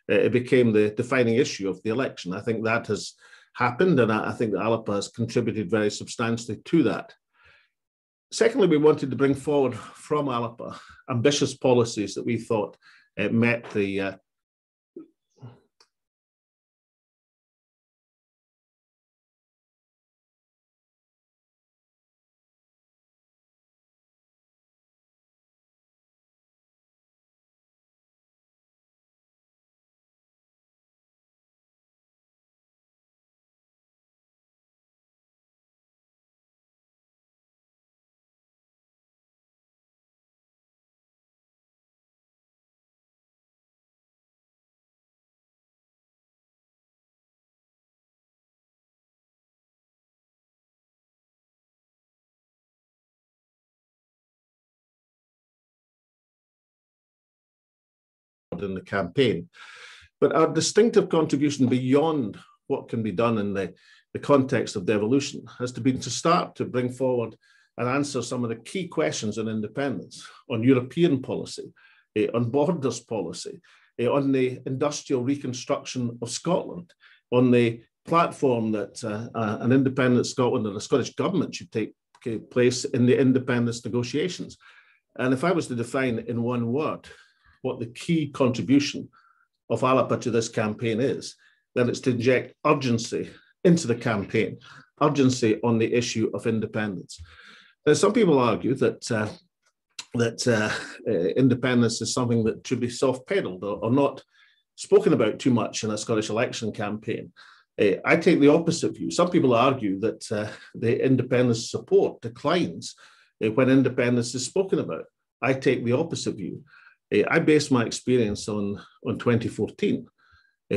it became the defining issue of the election. I think that has happened, and I think that Alba has contributed very substantially to that. Secondly, we wanted to bring forward from Alba ambitious policies that we thought met the in the campaign. But our distinctive contribution beyond what can be done in the context of devolution has to be to start to bring forward and answer some of the key questions on independence, on European policy, on borders policy, on the industrial reconstruction of Scotland, on the platform that an independent Scotland and the Scottish government should take place in the independence negotiations. And if I was to define in one word what the key contribution of Alba to this campaign is, then it's to inject urgency into the campaign, urgency on the issue of independence. Now, some people argue that independence is something that should be soft-pedaled or not spoken about too much in a Scottish election campaign. I take the opposite view. Some people argue that the independence support declines when independence is spoken about. I take the opposite view. I base my experience on 2014,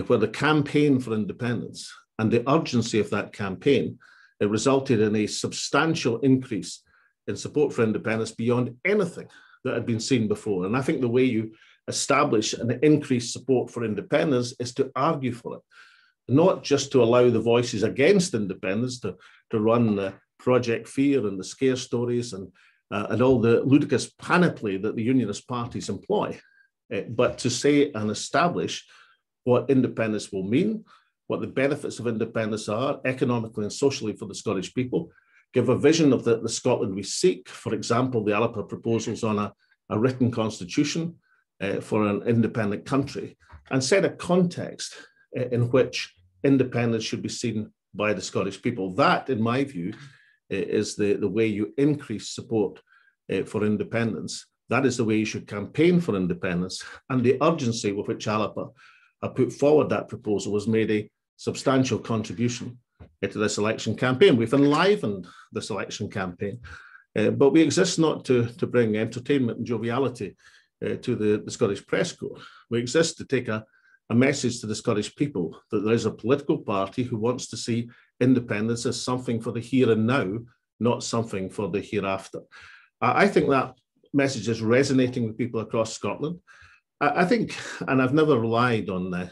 where the campaign for independence and the urgency of that campaign resulted in a substantial increase in support for independence beyond anything that had been seen before. And I think the way you establish an increased support for independence is to argue for it, not just to allow the voices against independence to run the Project Fear and the scare stories and all the ludicrous panoply that the unionist parties employ, but to say and establish what independence will mean, what the benefits of independence are economically and socially for the Scottish people, give a vision of the Scotland we seek, for example, the Alba proposals on a written constitution for an independent country, and set a context in which independence should be seen by the Scottish people. That, in my view, is the way you increase support for independence. That is the way you should campaign for independence. And the urgency with which Alba put forward that proposal has made a substantial contribution to this election campaign. We've enlivened this election campaign, but we exist not to bring entertainment and joviality to the Scottish press corps. We exist to take a message to the Scottish people that there is a political party who wants to see independence as something for the here and now, not something for the hereafter. I think that message is resonating with people across Scotland. I think, and I've never relied on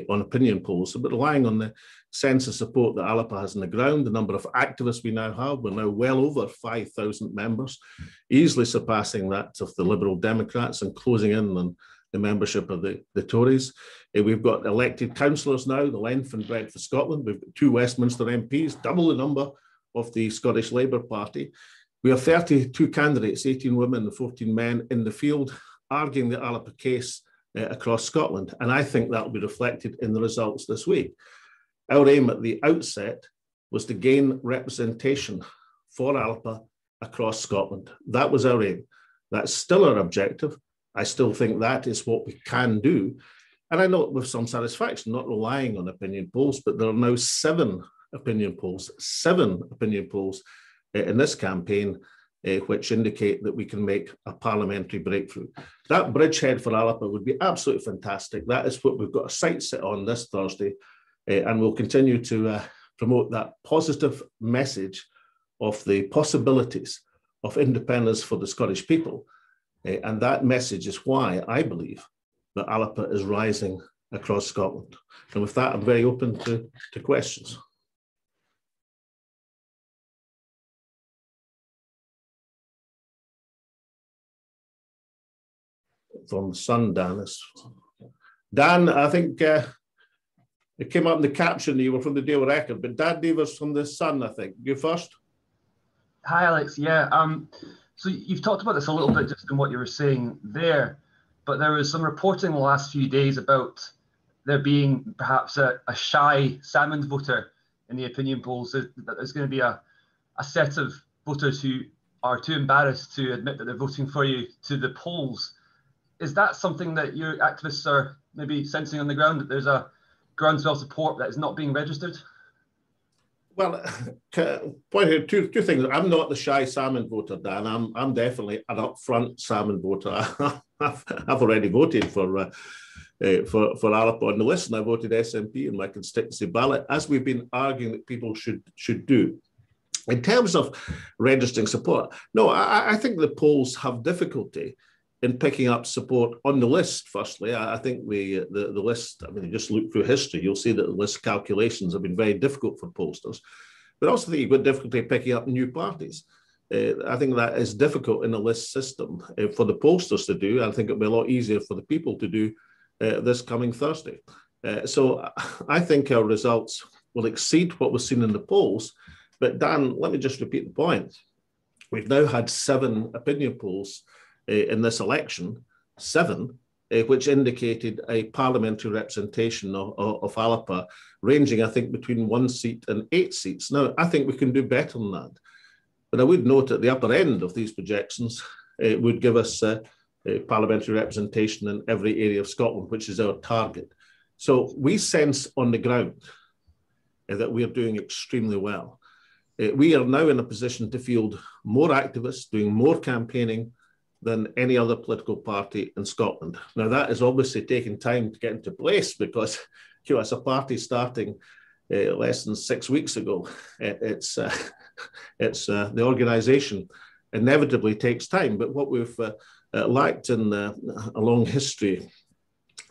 opinion polls, but relying on the sense of support that Alba has on the ground, the number of activists we now have, we're now well over 5,000 members, easily surpassing that of the Liberal Democrats and closing in on the membership of the Tories. We've got elected councillors now, the length and breadth of Scotland. We've got 2 Westminster MPs, double the number of the Scottish Labour Party. We have 32 candidates, 18 women and 14 men in the field, arguing the Alba case across Scotland. And I think that will be reflected in the results this week. Our aim at the outset was to gain representation for Alba across Scotland. That was our aim. That's still our objective. I still think that is what we can do. And I note with some satisfaction, not relying on opinion polls, but there are now 7 opinion polls in this campaign, which indicate that we can make a parliamentary breakthrough. That bridgehead for Alba would be absolutely fantastic. That is what we've got a sight set on this Thursday, and we'll continue to promote that positive message of the possibilities of independence for the Scottish people. And that message is why I believe that Alba is rising across Scotland. And with that, I'm very open to questions. From the sun, Dan, Dan, I think it came up in the caption you were from the Daily Record, but Dan Davis from the Sun, I think. You first. Hi, Alex. Yeah. So you've talked about this a little bit just in what you were saying there, but there was some reporting the last few days about there being perhaps a shy Salmond voter in the opinion polls. That there's going to be a set of voters who are too embarrassed to admit that they're voting for you to the polls. Is that something that your activists are maybe sensing on the ground, that there's a groundswell support that is not being registered? Well, point out two things. I'm not the shy Salmond voter, Dan. I'm definitely an upfront Salmond voter. I've already voted for Alba on the list, and I voted SNP in my constituency ballot, as we've been arguing that people should do. In terms of registering support, no, I think the polls have difficulty in picking up support on the list. Firstly, I think the list, I mean, you just look through history, you'll see that the list calculations have been very difficult for pollsters, but also think you've got difficulty picking up new parties. I think that is difficult in a list system for the pollsters to do. I think it'll be a lot easier for the people to do this coming Thursday. So I think our results will exceed what was seen in the polls. But Dan, let me just repeat the point. We've now had 7 opinion polls in this election, 7, which indicated a parliamentary representation of Alba, ranging, I think, between 1 seat and 8 seats. Now, I think we can do better than that. But I would note at the upper end of these projections, it would give us a parliamentary representation in every area of Scotland, which is our target. So we sense on the ground that we are doing extremely well. We are now in a position to field more activists, doing more campaigning than any other political party in Scotland. Now, that is obviously taking time to get into place because, as a party starting less than 6 weeks ago, the organisation inevitably takes time. But what we've lacked in a long history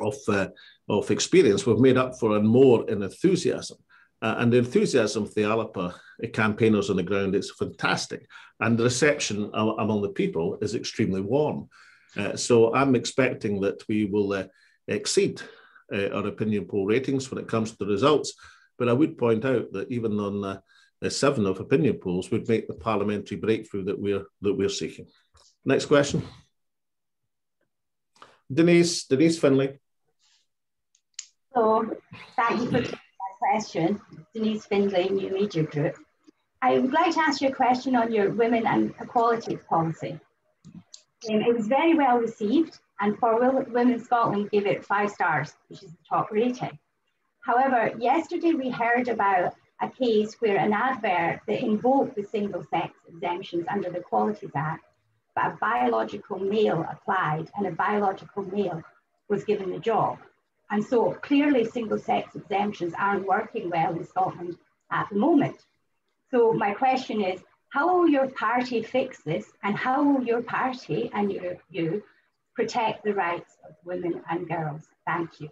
of experience, we've made up for and more in enthusiasm. And the enthusiasm of the Alba campaigners on the ground is fantastic. And the reception among the people is extremely warm. So I'm expecting that we will exceed our opinion poll ratings when it comes to the results. But I would point out that even on 7 of opinion polls would make the parliamentary breakthrough that we're seeking. Next question. Denise Finlay. So thank you for taking my question. Denise Findlay, New Media Group. I would like to ask you a question on your women and equality policy. It was very well received, and for Women Scotland gave it 5 stars, which is the top rating. However, yesterday we heard about a case where an advert that invoked the single-sex exemptions under the Equalities Act, but a biological male applied and a biological male was given the job. And so clearly single-sex exemptions aren't working well in Scotland at the moment. So my question is, how will your party fix this, and how will your party and you protect the rights of women and girls? Thank you.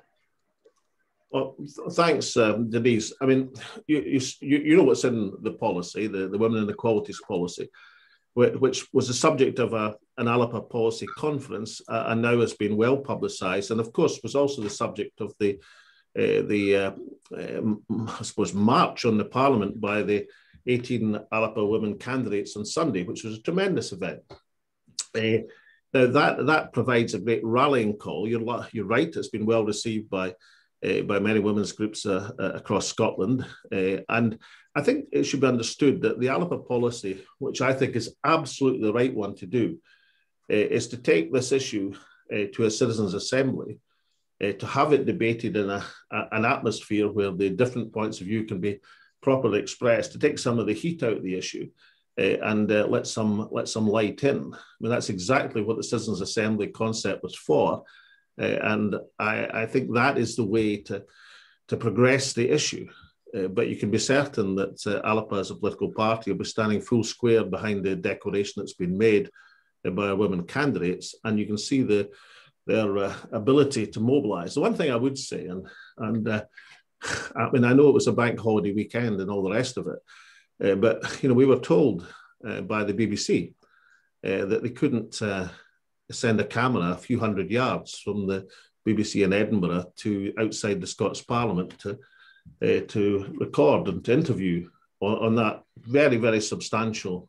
Well, thanks, Denise. I mean, you know what's in the policy, the Women and Equalities policy, which was the subject of an Alba policy conference and now has been well publicised, and of course was also the subject of the I suppose march on the Parliament by the 18 Alba women candidates on Sunday, which was a tremendous event. Now that provides a great rallying call. You're right; it's been well received by many women's groups across Scotland, and I think it should be understood that the Alba policy, which I think is absolutely the right one to do, is to take this issue to a citizens' assembly, to have it debated in an atmosphere where the different points of view can be properly expressed, to take some of the heat out of the issue and let some light in. I mean, that's exactly what the citizens' assembly concept was for, and I think that is the way to progress the issue. But you can be certain that Alba as a political party will be standing full square behind the declaration that's been made by our women candidates, and you can see their ability to mobilise. The one thing I would say, and I mean, I know it was a bank holiday weekend and all the rest of it, but we were told by the BBC that they couldn't send a camera a few hundred yards from the BBC in Edinburgh to outside the Scots Parliament to record and to interview on that very, very substantial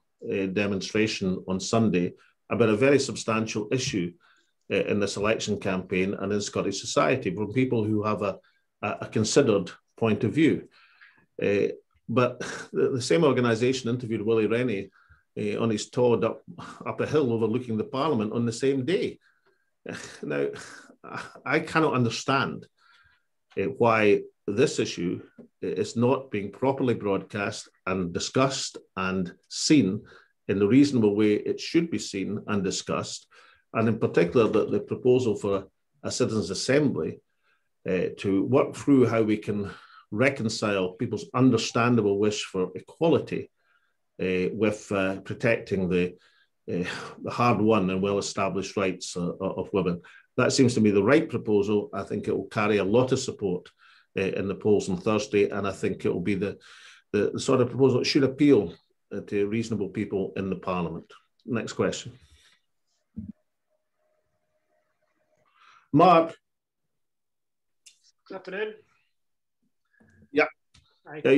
demonstration on Sunday about a very substantial issue in this election campaign and in Scottish society from people who have a considered point of view. But the same organisation interviewed Willie Rennie on his Todd up a hill overlooking the Parliament on the same day. Now, I cannot understand why this issue is not being properly broadcast and discussed and seen in the reasonable way it should be seen and discussed, and in particular the proposal for a citizens' assembly to work through how we can reconcile people's understandable wish for equality with protecting the hard-won and well-established rights of women. That seems to me the right proposal. I think it will carry a lot of support in the polls on Thursday, and I think it will be the sort of proposal that should appeal to reasonable people in the Parliament. Next question. Mark. Good afternoon. Yeah. Hi. Yeah,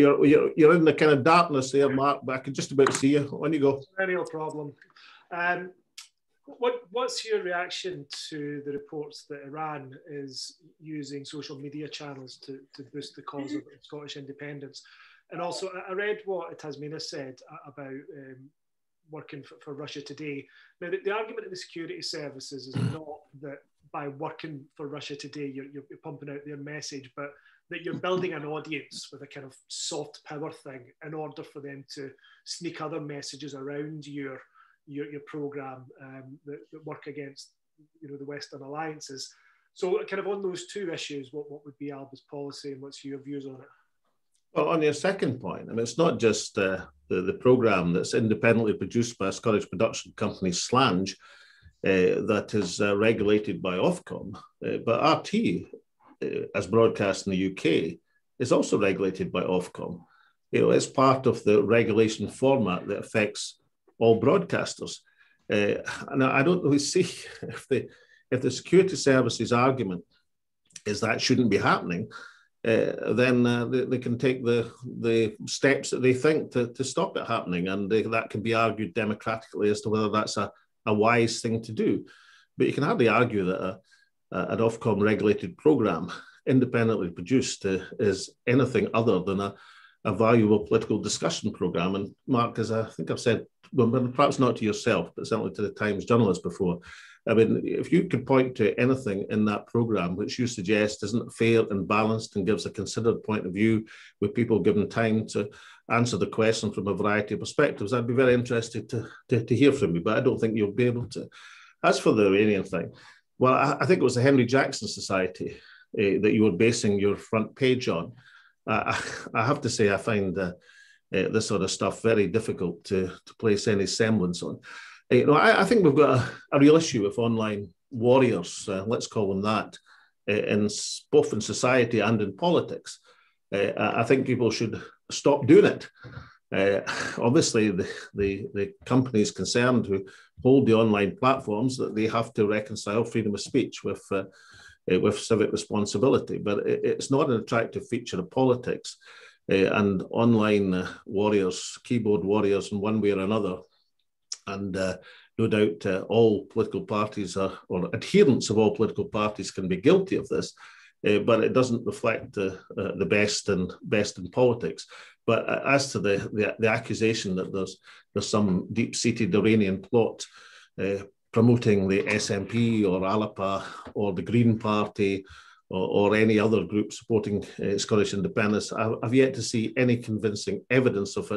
you're in the kind of darkness there, Mark, but I can just about see you. On you go. No problem. What's your reaction to the reports that Iran is using social media channels to boost the cause of Scottish independence? And also, I read what Tasmina said about working for Russia Today. Now, the argument of the security services is not that by working for Russia Today, you're pumping out their message, but that you're building an audience with a kind of soft power thing in order for them to sneak other messages around your programme that work against the Western alliances. So kind of on those two issues, what would be Alba's policy and what's your views on it? Well, on your second point, I mean, it's not just the programme that's independently produced by a Scottish production company, Slange, that is regulated by Ofcom, but RT, as broadcast in the UK, is also regulated by Ofcom. It's part of the regulation format that affects all broadcasters. And I don't really see if the security services argument is that shouldn't be happening, then they can take the steps that they think to stop it happening. And that can be argued democratically as to whether that's a wise thing to do. But you can hardly argue that an Ofcom regulated programme, independently produced, is anything other than a valuable political discussion programme. And Mark, as I think I've said, well, perhaps not to yourself, but certainly to the Times journalist before, I mean, if you could point to anything in that programme which you suggest isn't fair and balanced and gives a considered point of view with people given time to answer the question from a variety of perspectives, I'd be very interested to hear from you, but I don't think you'll be able to. As for the Iranian thing, well, I think it was the Henry Jackson Society that you were basing your front page on. I have to say I find this sort of stuff very difficult to place any semblance on. I think we've got a real issue with online warriors, let's call them that, both in society and in politics. I think people should stop doing it. Obviously, the companies concerned who hold the online platforms, that they have to reconcile freedom of speech with civic responsibility. But it's not an attractive feature of politics. And online warriors, keyboard warriors in one way or another, and no doubt all political parties or adherents of all political parties can be guilty of this, but it doesn't reflect the best in politics. But as to the accusation that there's some deep-seated Iranian plot promoting the SNP or Alba or the Green Party or any other group supporting Scottish independence, I've yet to see any convincing evidence of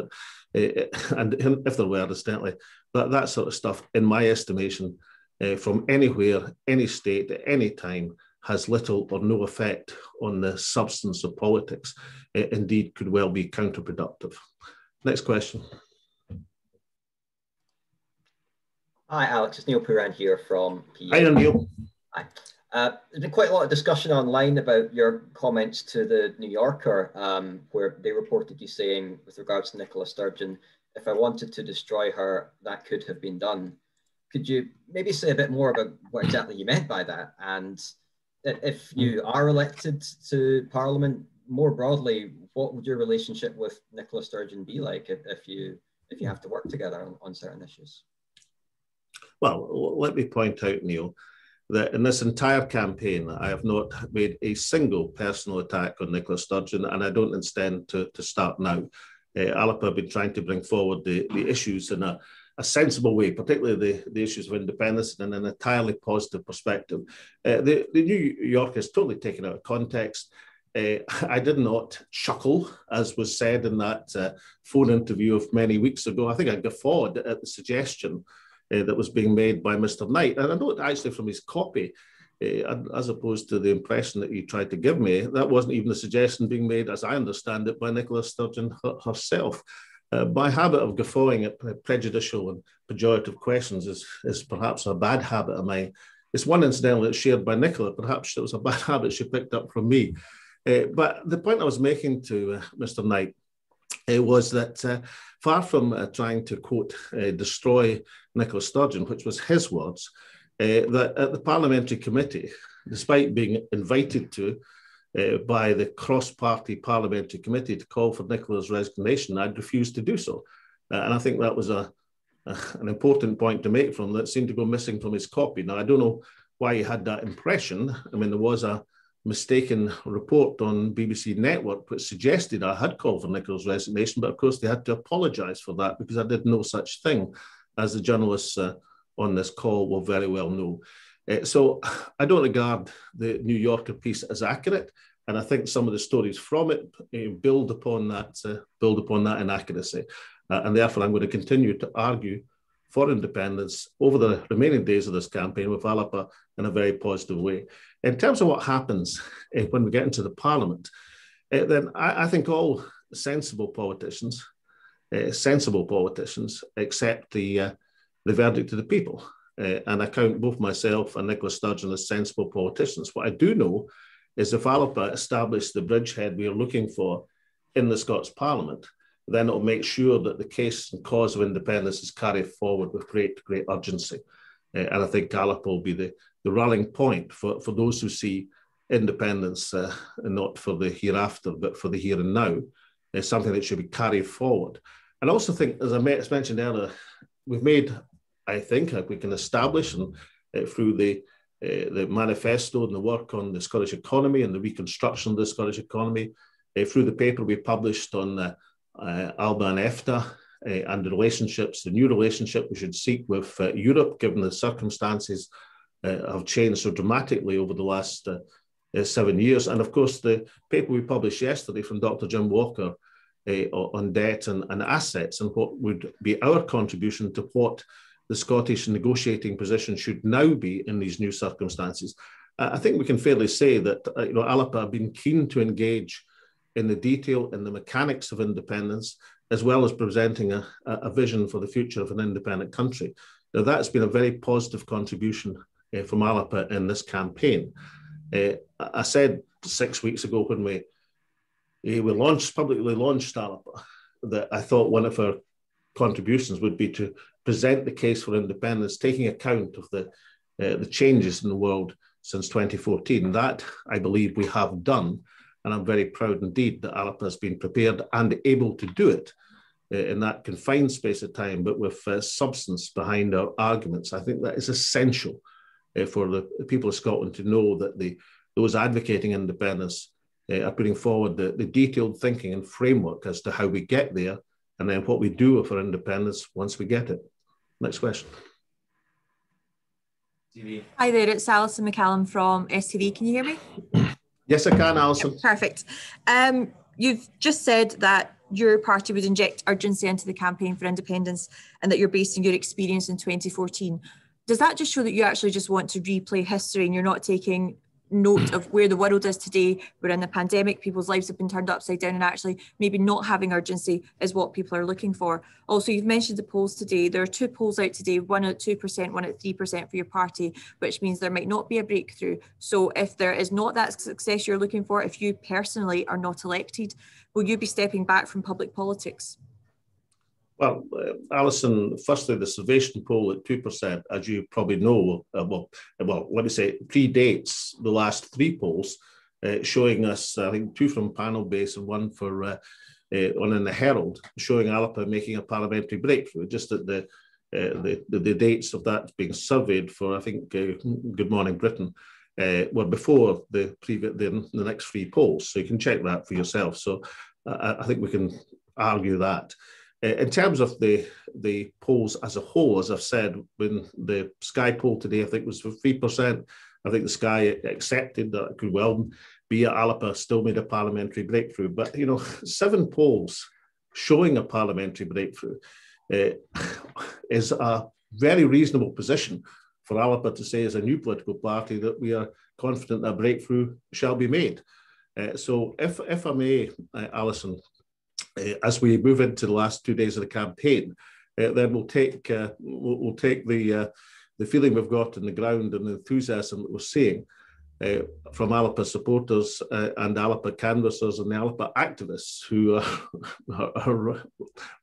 it. And if there were, incidentally, that sort of stuff, in my estimation, from anywhere, any state, at any time, has little or no effect on the substance of politics. Indeed, could well be counterproductive. Next question. Hi, Alex. It's Neil Puran here from PA. Hi, Neil. Hi. There's been quite a lot of discussion online about your comments to the New Yorker, where they reported you saying, with regards to Nicola Sturgeon, if I wanted to destroy her, that could have been done. Could you maybe say a bit more about what exactly you meant by that? And if you are elected to Parliament, more broadly, what would your relationship with Nicola Sturgeon be like if you have to work together on certain issues? Well, let me point out, Neil, that in this entire campaign, I have not made a single personal attack on Nicola Sturgeon, and I don't intend to start now. Alba have been trying to bring forward the issues in a sensible way, particularly the issues of independence, in an entirely positive perspective. The New Yorker is totally taken out of context. I did not chuckle, as was said in that phone interview of many weeks ago. I think I guffawed at the suggestion that was being made by Mr. Knight. And I know actually from his copy, as opposed to the impression that he tried to give me, that wasn't even a suggestion being made, as I understand it, by Nicola Sturgeon herself. My habit of guffawing at prejudicial and pejorative questions is perhaps a bad habit of mine. It's one incidentally that's shared by Nicola. Perhaps it was a bad habit she picked up from me. But the point I was making to Mr. Knight was that far from trying to, quote, destroy Nicola Sturgeon, which was his words, that at the parliamentary committee, despite being invited to by the cross-party parliamentary committee to call for Nicola's resignation, I'd refused to do so. And I think that was an important point to make from that seemed to go missing from his copy. Now, I don't know why he had that impression. I mean, there was a mistaken report on BBC Network which suggested I had called for Nicola's resignation, but of course they had to apologise for that because I did no such thing, as the journalists on this call will very well know. So I don't regard the New Yorker piece as accurate, and I think some of the stories from it build upon that inaccuracy, and therefore I'm going to continue to argue for independence over the remaining days of this campaign with Alba in a very positive way. In terms of what happens when we get into the Parliament, then I think all sensible politicians accept the verdict of the people. And I count both myself and Nicola Sturgeon as sensible politicians. What I do know is if Alba established the bridgehead we are looking for in the Scots Parliament, then it will make sure that the case and cause of independence is carried forward with great urgency. And I think Alba will be the rallying point for those who see independence not for the hereafter, but for the here and now, is something that should be carried forward. And I also think, as I mentioned earlier, we've made, I think, we can establish and through the manifesto and the work on the Scottish economy and the reconstruction of the Scottish economy, through the paper we published on Alba and EFTA and the new relationship we should seek with Europe, given the circumstances have changed so dramatically over the last 7 years. And of course, the paper we published yesterday from Dr. Jim Walker on debt and assets and what would be our contribution to what the Scottish negotiating position should now be in these new circumstances. I think we can fairly say that Alba have been keen to engage in the detail and the mechanics of independence, as well as presenting a vision for the future of an independent country. Now, that's been a very positive contribution from Alba in this campaign. I said 6 weeks ago when we publicly launched Alba that I thought one of our contributions would be to present the case for independence, taking account of the changes in the world since 2014. That, I believe, we have done. And I'm very proud indeed that Alba has been prepared and able to do it in that confined space of time, but with substance behind our arguments. I think that is essential for the people of Scotland to know that those advocating independence are putting forward the detailed thinking and framework as to how we get there and then what we do with our independence once we get it. Next question. Hi there, it's Alison McCallum from STV. Can you hear me? Yes, I can, Alison. Perfect. You've just said that your party would inject urgency into the campaign for independence and that you're based on your experience in 2014. Does that just show that you actually just want to replay history and you're not taking note of where the world is today? We're in the pandemic, people's lives have been turned upside down, and actually maybe not having urgency is what people are looking for. Also, you've mentioned the polls today. There are two polls out today, one at 2%, one at 3% for your party, which means there might not be a breakthrough. So if there is not that success you're looking for, if you personally are not elected, will you be stepping back from public politics? Well, Alison, firstly, the Salvation poll at 2%, as you probably know, let me say, predates the last three polls, showing us, I think, two from panel base and one for one in the Herald, showing Alba making a parliamentary breakthrough. Just at the dates of that being surveyed for, I think, Good Morning Britain, were before the next three polls. So you can check that for yourself. So I think we can argue that. In terms of the polls as a whole, as I've said, when the Sky poll today, I think was for 3%. I think the Sky accepted that it could well be Alba still made a parliamentary breakthrough. But, 7 polls showing a parliamentary breakthrough is a very reasonable position for Alba to say as a new political party that we are confident that breakthrough shall be made. So if I may, Alison, as we move into the last 2 days of the campaign, then we'll take the feeling we've got on the ground and the enthusiasm that we're seeing from Alba supporters and Alba canvassers and the Alba activists who are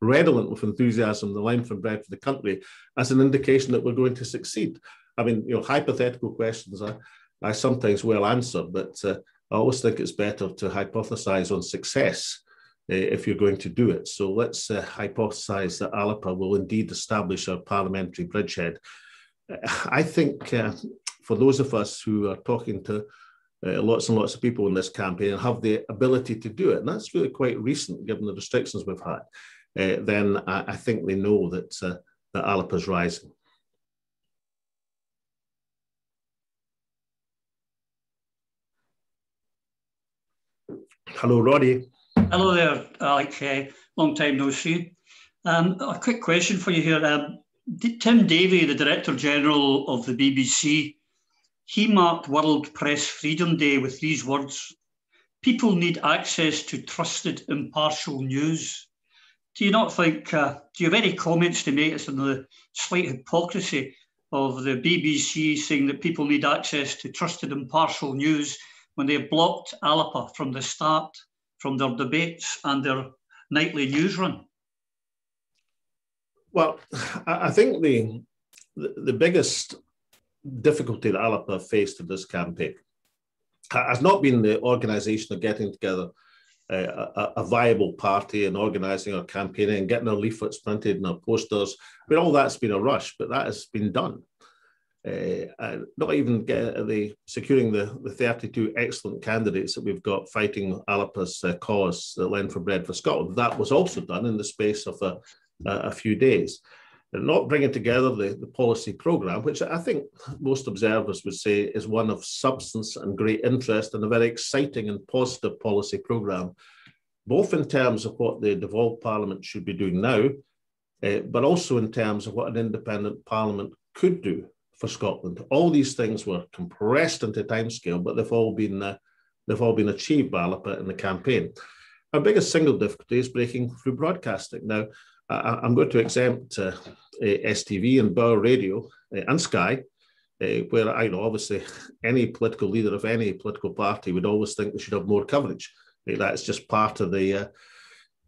redolent with enthusiasm, the line from Bread for the Country, as an indication that we're going to succeed. I mean, hypothetical questions I sometimes will answer, but I always think it's better to hypothesize on success if you're going to do it. So let's hypothesize that Alba will indeed establish a parliamentary bridgehead. I think for those of us who are talking to lots and lots of people in this campaign and have the ability to do it, and that's really quite recent given the restrictions we've had, then I think they know that Alba is rising. Hello, Roddy. Hello there, Alex. Long time no see. A quick question for you here. Tim Davie, the Director General of the BBC, he marked World Press Freedom Day with these words: "People need access to trusted, impartial news." Do you not think, do you have any comments to make as to the slight hypocrisy of the BBC saying that people need access to trusted, impartial news when they blocked Alba from the start, from their debates and their nightly news run? Well, I think the biggest difficulty that Alba faced in this campaign has not been the organisation of getting together a viable party and organising our campaigning and getting our leaflets printed and our posters. I mean, all that's been a rush, but that has been done. Not even securing the 32 excellent candidates that we've got fighting Alba's cause, the Lend for Bread for Scotland. That was also done in the space of a few days. And not bringing together the policy programme, which I think most observers would say is one of substance and great interest and a very exciting and positive policy programme, both in terms of what the devolved Parliament should be doing now, but also in terms of what an independent Parliament could do for Scotland. All these things were compressed into timescale, but they've all been achieved by Alba in the campaign. Our biggest single difficulty is breaking through broadcasting. Now, I'm going to exempt STV and Bauer Radio and Sky, where I know obviously any political leader of any political party would always think they should have more coverage. That's just part of the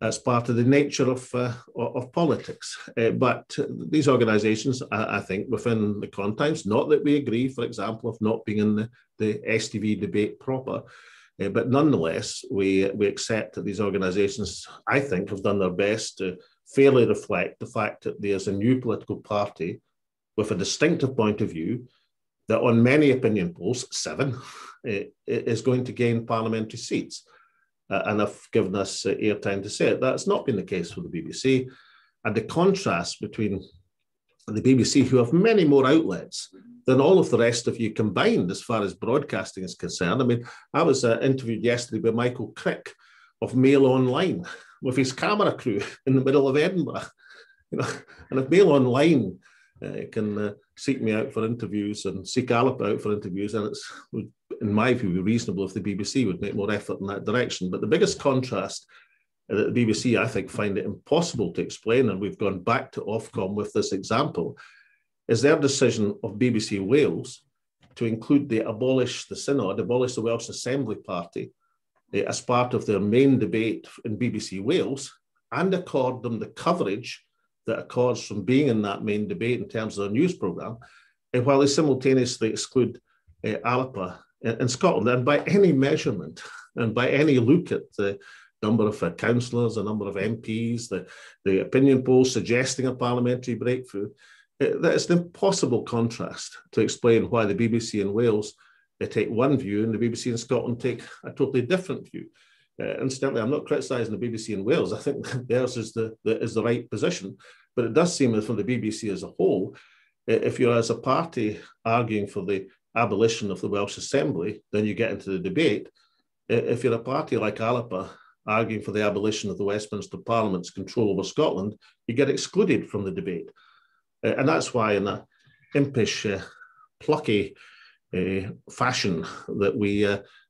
nature of politics. But these organisations, I think, within the confines, not that we agree, for example, of not being in the STV debate proper, but nonetheless, we accept that these organisations, I think, have done their best to fairly reflect the fact that there's a new political party with a distinctive point of view that on many opinion polls, 7, is going to gain parliamentary seats. And have given us airtime to say it. That's not been the case for the BBC. And the contrast between the BBC, who have many more outlets than all of the rest of you combined as far as broadcasting is concerned. I mean, I was interviewed yesterday by Michael Crick of Mail Online with his camera crew in the middle of Edinburgh. And if Mail Online can seek me out for interviews and seek Alba out for interviews, and it's, in my view, reasonable if the BBC would make more effort in that direction. But the biggest contrast that the BBC, I think, find it impossible to explain, and we've gone back to Ofcom with this example, is their decision of BBC Wales to include the abolish the Welsh Assembly Party as part of their main debate in BBC Wales and accord them the coverage that accords from being in that main debate in terms of the news programme, while they simultaneously exclude Alba in Scotland. And by any measurement, and by any look at the number of councillors, the number of MPs, the opinion polls suggesting a parliamentary breakthrough, that is an impossible contrast to explain why the BBC in Wales take one view and the BBC in Scotland take a totally different view. Incidentally, I'm not criticising the BBC in Wales. I think theirs is the right position, but it does seem that from the BBC as a whole, if you're as a party arguing for the abolition of the Welsh Assembly, then you get into the debate. If you're a party like Alba arguing for the abolition of the Westminster Parliament's control over Scotland, you get excluded from the debate. And that's why in a impish, plucky fashion that we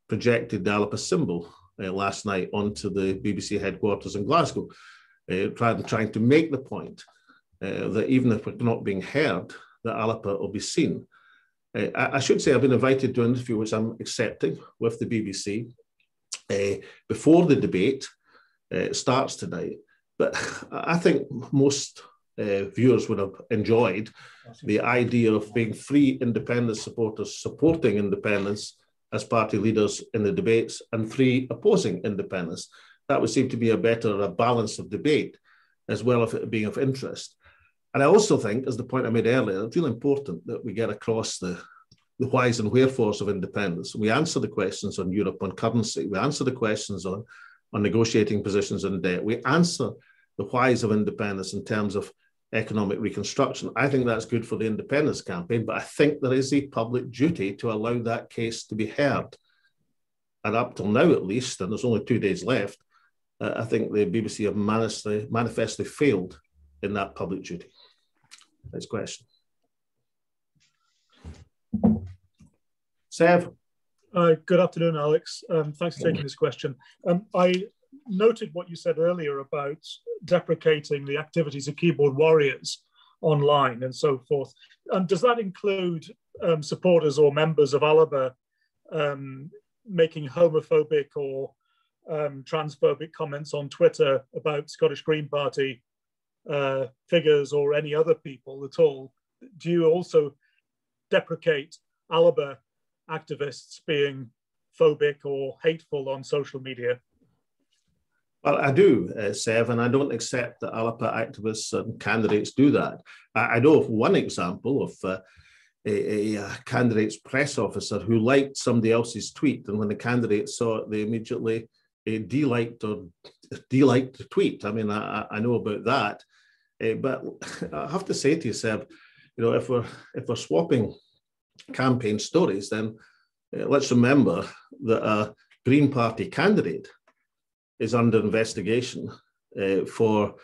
projected the Alba symbol last night onto the BBC headquarters in Glasgow, trying to make the point that even if we're not being heard, that Alba will be seen. I should say I've been invited to an interview which I'm accepting with the BBC before the debate starts tonight. But I think most viewers would have enjoyed the idea of being free independence supporters supporting independence as party leaders in the debates and three opposing independence. That would seem to be a better balance of debate as well as it being of interest. And I also think, as the point I made earlier, it's really important that we get across the whys and wherefores of independence. We answer the questions on Europe, on currency. We answer the questions on negotiating positions on debt. We answer the whys of independence in terms of economic reconstruction. I think that's good for the independence campaign, but I think there is a public duty to allow that case to be heard. And up till now, at least, and there's only 2 days left, I think the BBC have manifestly failed in that public duty. Next question. Sev. Good afternoon, Alex. Thanks for taking this question. I noted what you said earlier about deprecating the activities of keyboard warriors online and so forth. Does that include supporters or members of Alba making homophobic or transphobic comments on Twitter about Scottish Green Party figures or any other people at all? Do you also deprecate Alba activists being phobic or hateful on social media? Well, I do, Sev, and I don't accept that Alba activists and candidates do that. I know of one example of a candidate's press officer who liked somebody else's tweet, and when the candidate saw it, they immediately deliked the tweet. I mean, I know about that, but I have to say to you, Sev, you know, if we're swapping campaign stories, then let's remember that a Green Party candidate is under investigation for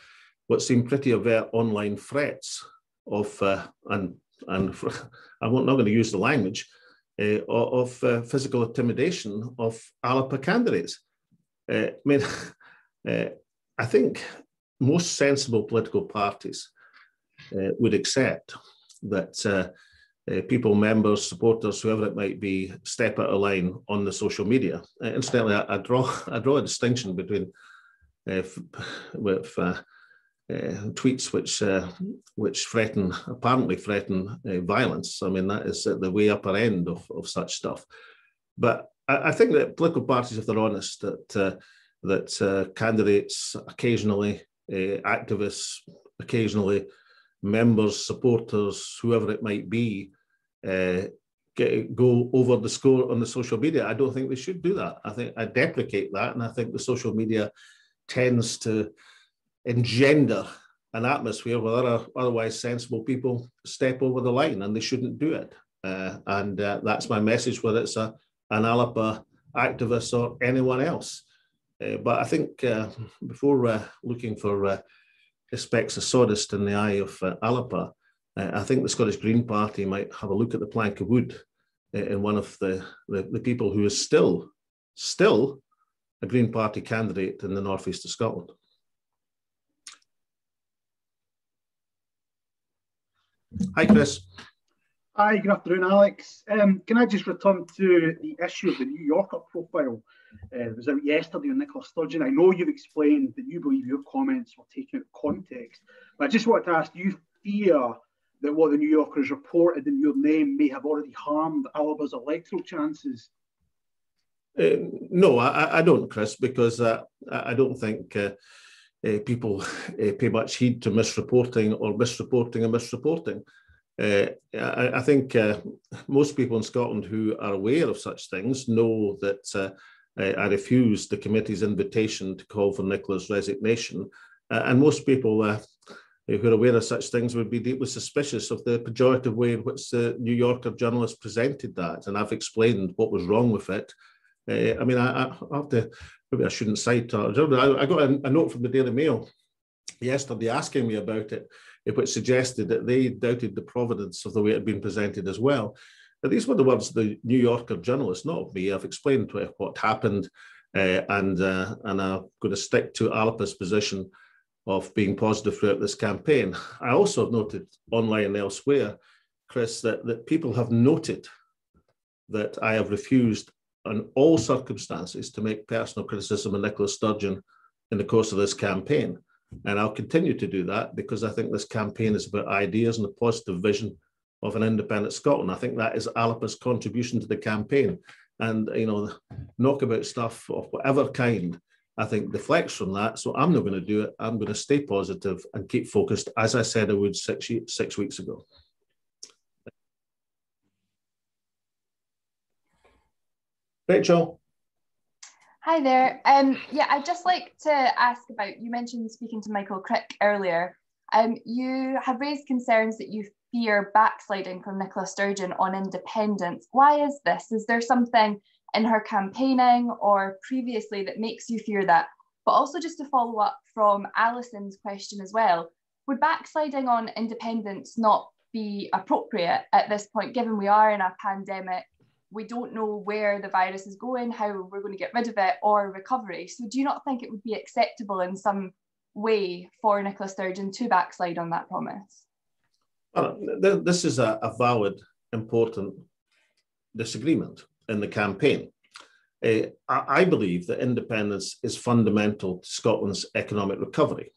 what seem pretty overt online threats of, and I'm not going to use the language, of physical intimidation of Alba candidates. I mean, I think most sensible political parties would accept that people, members, supporters, whoever it might be, step out of line on the social media. Incidentally, I draw a distinction between tweets which apparently threaten violence. I mean, that is at the way upper end of such stuff. But I think that political parties, if they're honest, that candidates occasionally, activists occasionally, members, supporters, whoever it might be, go over the score on the social media. I don't think they should do that. I think I deprecate that, and I think the social media tends to engender an atmosphere where otherwise sensible people step over the line, and they shouldn't do it. And that's my message, whether it's an Alba activist or anyone else. But I think before looking for specks of sawdust in the eye of Alba, I think the Scottish Green Party might have a look at the plank of wood in one of the people who is still a Green Party candidate in the northeast of Scotland. Hi, Chris. Hi, good afternoon, Alex. Can I just return to the issue of the New Yorker profile? It was out yesterday on Nicola Sturgeon. I know you've explained that you believe your comments were taken out of context, I just wanted to ask, do you fear that what the New Yorker has reported in your name may have already harmed Alba's electoral chances? No, I don't, Chris, because I don't think people pay much heed to misreporting or misreporting. I think most people in Scotland who are aware of such things know that I refused the committee's invitation to call for Nicola's resignation. And most people who are aware of such things would be deeply suspicious of the pejorative way in which the New Yorker journalist presented that. And I've explained what was wrong with it. I mean, I have to, maybe I shouldn't cite her. I got a note from the Daily Mail yesterday asking me about it, which suggested that they doubted the provenance of the way it had been presented as well. Now, these were the words of the New Yorker journalist, not me. I've explained what happened, and I'm going to stick to Alba's position of being positive throughout this campaign. I also have noted online and elsewhere, Chris, that people have noted that I have refused in all circumstances to make personal criticism of Nicola Sturgeon in the course of this campaign. And I'll continue to do that because I think this campaign is about ideas and a positive vision of an independent Scotland. I think that is Alba's contribution to the campaign. And, you know, knockabout stuff of whatever kind, I think deflects from that. So I'm not going to do it. I'm going to stay positive and keep focused, as I said I would 6 weeks ago. Rachel. Hi there. Yeah, I'd just like to ask about, you mentioned speaking to Michael Crick earlier. You have raised concerns that you fear backsliding from Nicola Sturgeon on independence. Why is this? Is there something in her campaigning or previously that makes you fear that? But also just to follow up from Alison's question as well, would backsliding on independence not be appropriate at this point, given we are in a pandemic? We don't know where the virus is going, how we're going to get rid of it, or recovery. So do you not think it would be acceptable in some way for Nicola Sturgeon to backslide on that promise? This is a valid, important disagreement in the campaign. I believe that independence is fundamental to Scotland's economic recovery.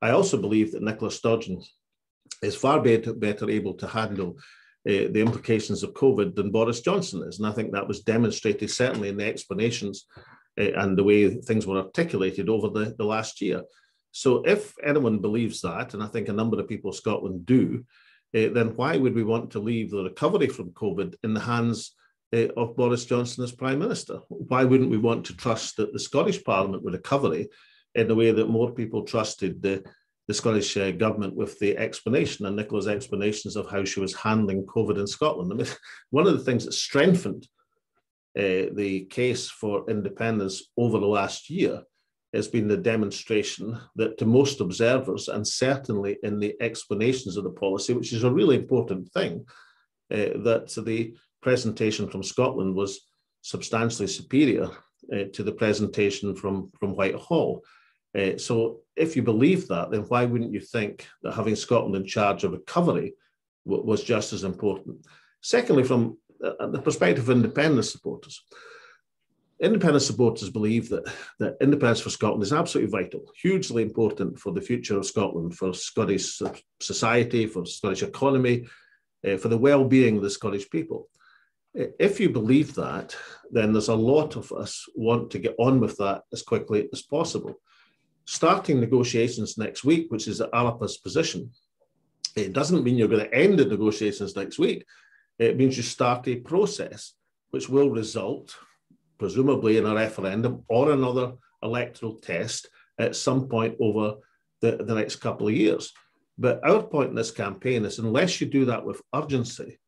I also believe that Nicola Sturgeon is far better able to handle the implications of COVID than Boris Johnson is. And I think that was demonstrated certainly in the explanations and the way things were articulated over the last year. So if anyone believes that, and I think a number of people in Scotland do, then why would we want to leave the recovery from COVID in the hands of Boris Johnson as Prime Minister? Why wouldn't we want to trust that the Scottish Parliament with recovery in the way that more people trusted the Scottish government with the explanation and Nicola's explanations of how she was handling COVID in Scotland? I mean, one of the things that strengthened the case for independence over the last year has been the demonstration that to most observers, and certainly in the explanations of the policy, which is a really important thing, that the presentation from Scotland was substantially superior to the presentation from Whitehall. So if you believe that, then why wouldn't you think that having Scotland in charge of recovery was just as important? Secondly, from the perspective of independence supporters believe that independence for Scotland is absolutely vital, hugely important for the future of Scotland, for Scottish society, for the Scottish economy, for the well-being of the Scottish people. If you believe that, then there's a lot of us want to get on with that as quickly as possible. Starting negotiations next week, which is Alba's position, it doesn't mean you're going to end the negotiations next week. It means you start a process which will result, presumably, in a referendum or another electoral test at some point over the next couple of years. But our point in this campaign is unless you do that with urgency,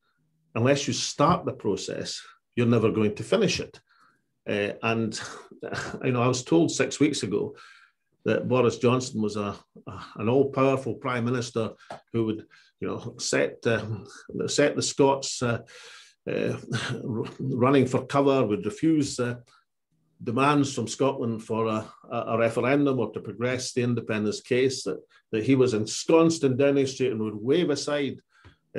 unless you start the process, you're never going to finish it. And I was told 6 weeks ago that Boris Johnson was an all-powerful prime minister who would, set the Scots running for cover, would refuse demands from Scotland for a referendum or to progress the independence case, that he was ensconced in Downing Street and would wave aside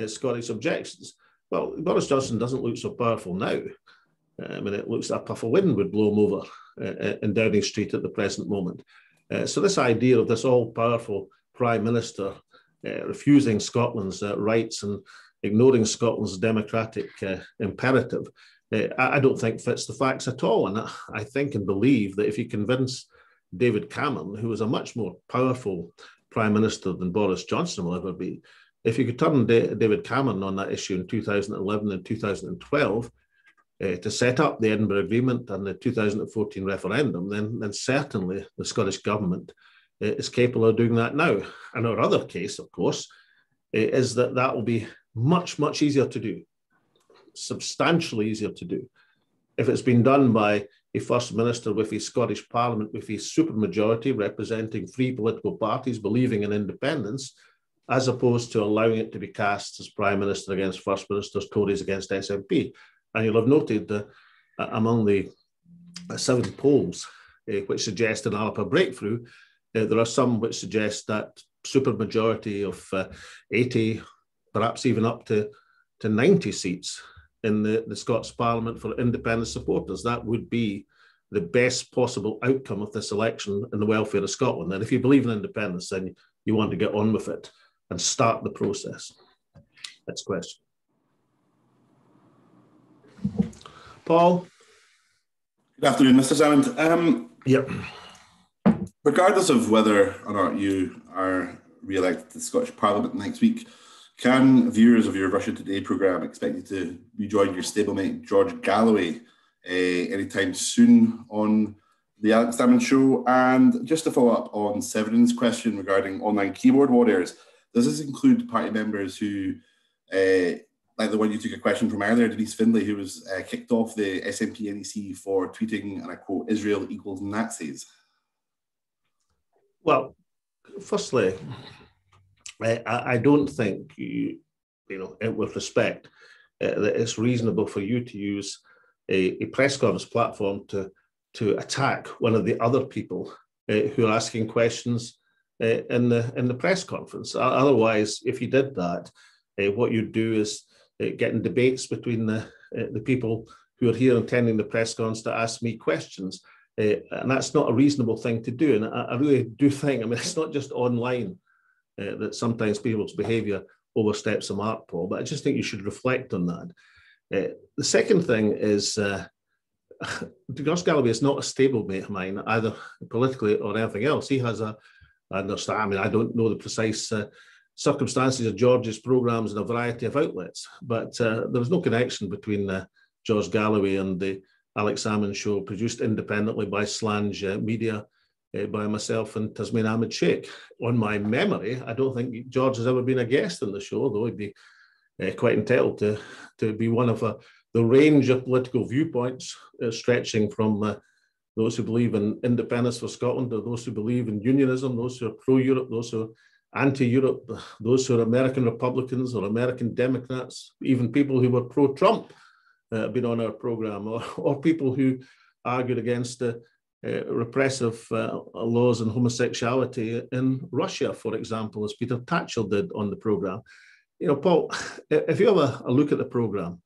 Scottish objections. Well, Boris Johnson doesn't look so powerful now. I mean, it looks like a puff of wind would blow him over in Downing Street at the present moment. So this idea of this all-powerful Prime Minister refusing Scotland's rights and ignoring Scotland's democratic imperative, I don't think fits the facts at all. And I think and believe that if you convince David Cameron, who was a much more powerful Prime Minister than Boris Johnson will ever be, if you could turn David Cameron on that issue in 2011 and 2012 to set up the Edinburgh Agreement and the 2014 referendum, then certainly the Scottish Government is capable of doing that now. And our other case, of course, is that will be much, much easier to do, substantially easier to do, if it's been done by a First Minister with a Scottish Parliament with a supermajority representing three political parties believing in independence, as opposed to allowing it to be cast as Prime Minister against First Ministers, Tories against SNP. And you'll have noted that among the 7 polls which suggest an Alba breakthrough, there are some which suggest that supermajority of 80, perhaps even up to 90 seats in the Scots Parliament for independent supporters. That would be the best possible outcome of this election and the welfare of Scotland. And if you believe in independence, then you want to get on with it and start the process. Next question. Paul? Good afternoon, Mr. Salmond. Yep. Regardless of whether or not you are re-elected to the Scottish Parliament next week, can viewers of your Russia Today programme expect you to rejoin your stablemate George Galloway anytime soon on the Alex Salmond Show? And just to follow up on Severin's question regarding online keyboard warriors, does this include party members who, like the one you took a question from earlier, Denise Findlay, who was kicked off the SNP NEC for tweeting, and I quote, "Israel equals Nazis"? Well, firstly, I don't think, with respect, that it's reasonable for you to use a press conference platform to attack one of the other people who are asking questions in the press conference. Otherwise, if you did that, what you'd do is get in debates between the people who are here attending the press conference to ask me questions. And that's not a reasonable thing to do. And I really do think, it's not just online that sometimes people's behaviour oversteps the mark, Paul, but I just think you should reflect on that. The second thing is, George Galloway is not a stablemate of mine, either politically or anything else. He has I understand, I don't know the precise circumstances of George's programmes in a variety of outlets, but there was no connection between George Galloway and the Alex Salmond Show, produced independently by Slange Media, by myself and Tasmin Ahmed Sheikh. On my memory, I don't think George has ever been a guest on the show, though he'd be quite entitled to be one of the range of political viewpoints stretching from those who believe in independence for Scotland to those who believe in unionism, those who are pro-Europe, those who are anti-Europe, those who are American Republicans or American Democrats, even people who were pro-Trump been on our programme, or people who argued against the repressive laws on homosexuality in Russia, for example, as Peter Tatchell did on the programme. Paul, if you have a look at the programme,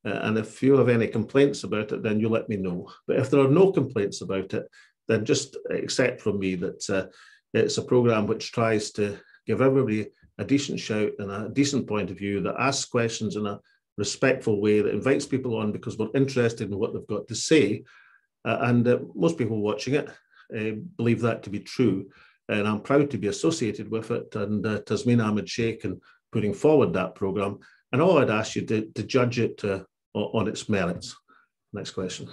and if you have any complaints about it, then you let me know. But if there are no complaints about it, then just accept from me that it's a programme which tries to give everybody a decent shout and a decent point of view, that asks questions in a respectful way, that invites people on because we're interested in what they've got to say. And most people watching it believe that to be true. And I'm proud to be associated with it, and Tasmin Ahmed Sheikh, and putting forward that programme. And all I'd ask you to judge it on its merits. Next question.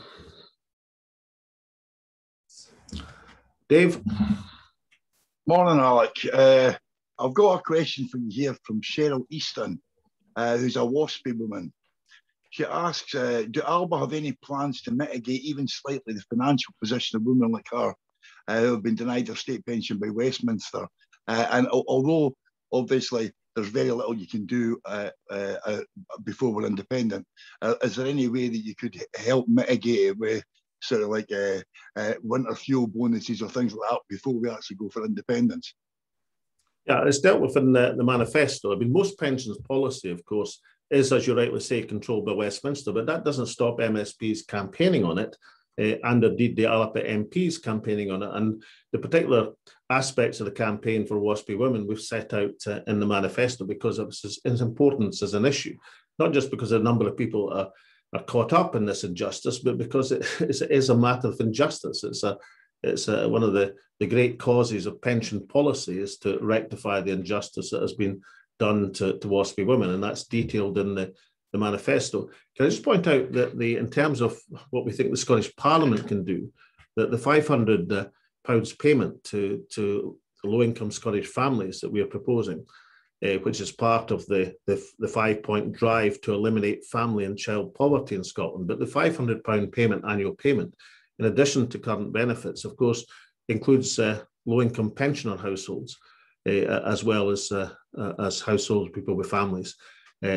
Dave? Morning, Alec. I've got a question for you here from Cheryl Easton, who's a WASPy woman. She asks, do Alba have any plans to mitigate even slightly the financial position of women like her who have been denied their state pension by Westminster? And although obviously there's very little you can do before we're independent, is there any way that you could help mitigate it with sort of like winter fuel bonuses or things like that before we actually go for independence? Yeah, it's dealt with in the manifesto. Most pensions policy, of course, is, as you rightly say, controlled by Westminster, but that doesn't stop MSPs campaigning on it and indeed the Alba MPs campaigning on it. And the particular aspects of the campaign for WASPI women we've set out in the manifesto because of its importance as an issue, not just because a number of people are caught up in this injustice, but because it is a matter of injustice. It's one of the great causes of pension policy is to rectify the injustice that has been done to WASPI women, and that's detailed in the manifesto. Can I just point out that in terms of what we think the Scottish Parliament can do, that the £500 payment to low-income Scottish families that we are proposing, which is part of the 5-point drive to eliminate family and child poverty in Scotland, but the £500 annual payment, in addition to current benefits, of course, includes low-income pensioner households, as well as households, people with families.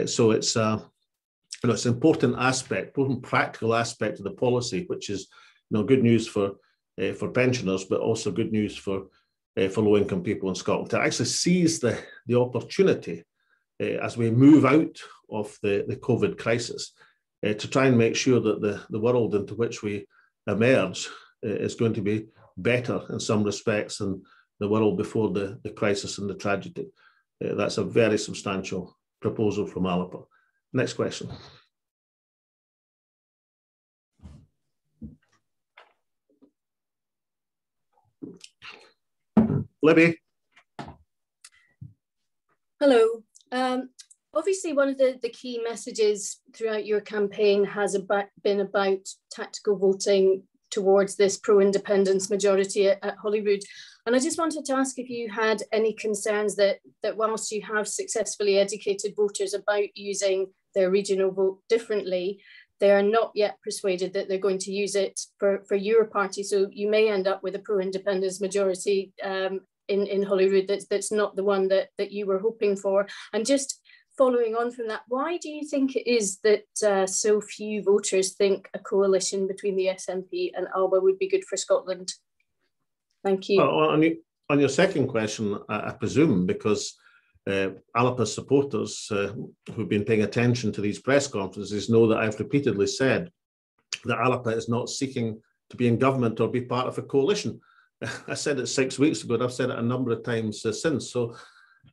So it's it's an important aspect, important practical aspect of the policy, which is good news for pensioners, but also good news for low-income people in Scotland to actually seize the opportunity as we move out of the COVID crisis to try and make sure that the world into which we emerge is going to be better in some respects than the world before the crisis and the tragedy. That's a very substantial proposal from Alba. Next question. Libby. Hello. Obviously, one of the key messages throughout your campaign has been about tactical voting towards this pro-independence majority at Holyrood. And I just wanted to ask if you had any concerns that whilst you have successfully educated voters about using their regional vote differently, they are not yet persuaded that they're going to use it for your party. So you may end up with a pro-independence majority in Holyrood that's not the one that you were hoping for. And just following on from that, why do you think it is that so few voters think a coalition between the SNP and Alba would be good for Scotland? Thank you. On your second question, I presume because Alba supporters who've been paying attention to these press conferences know that I've repeatedly said that Alba is not seeking to be in government or be part of a coalition. I said it 6 weeks ago, and I've said it a number of times since. So,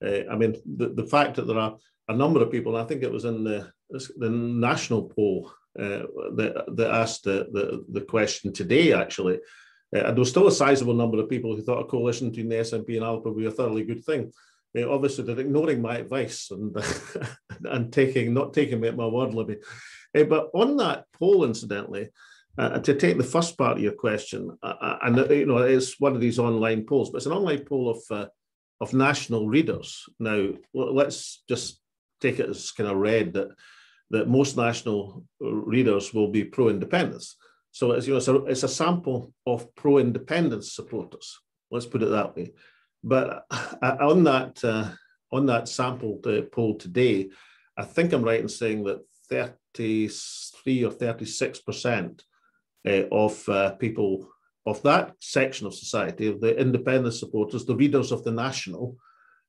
I mean, the fact that there are a number of people, and I think it was in the national poll that asked the question today, actually, and there was still a sizable number of people who thought a coalition between the SNP and Alba would be a thoroughly good thing. Obviously, they're ignoring my advice and not taking me at my word, Libby. But on that poll, incidentally, to take the first part of your question, and it's one of these online polls, but it's an online poll of national readers. Now, let's just take it as kind of read that most national readers will be pro-independence. So it's a sample of pro-independence supporters. Let's put it that way. But on that sample poll today, I think I'm right in saying that 33 or 36% of people of that section of society, of the independent supporters, the readers of the National,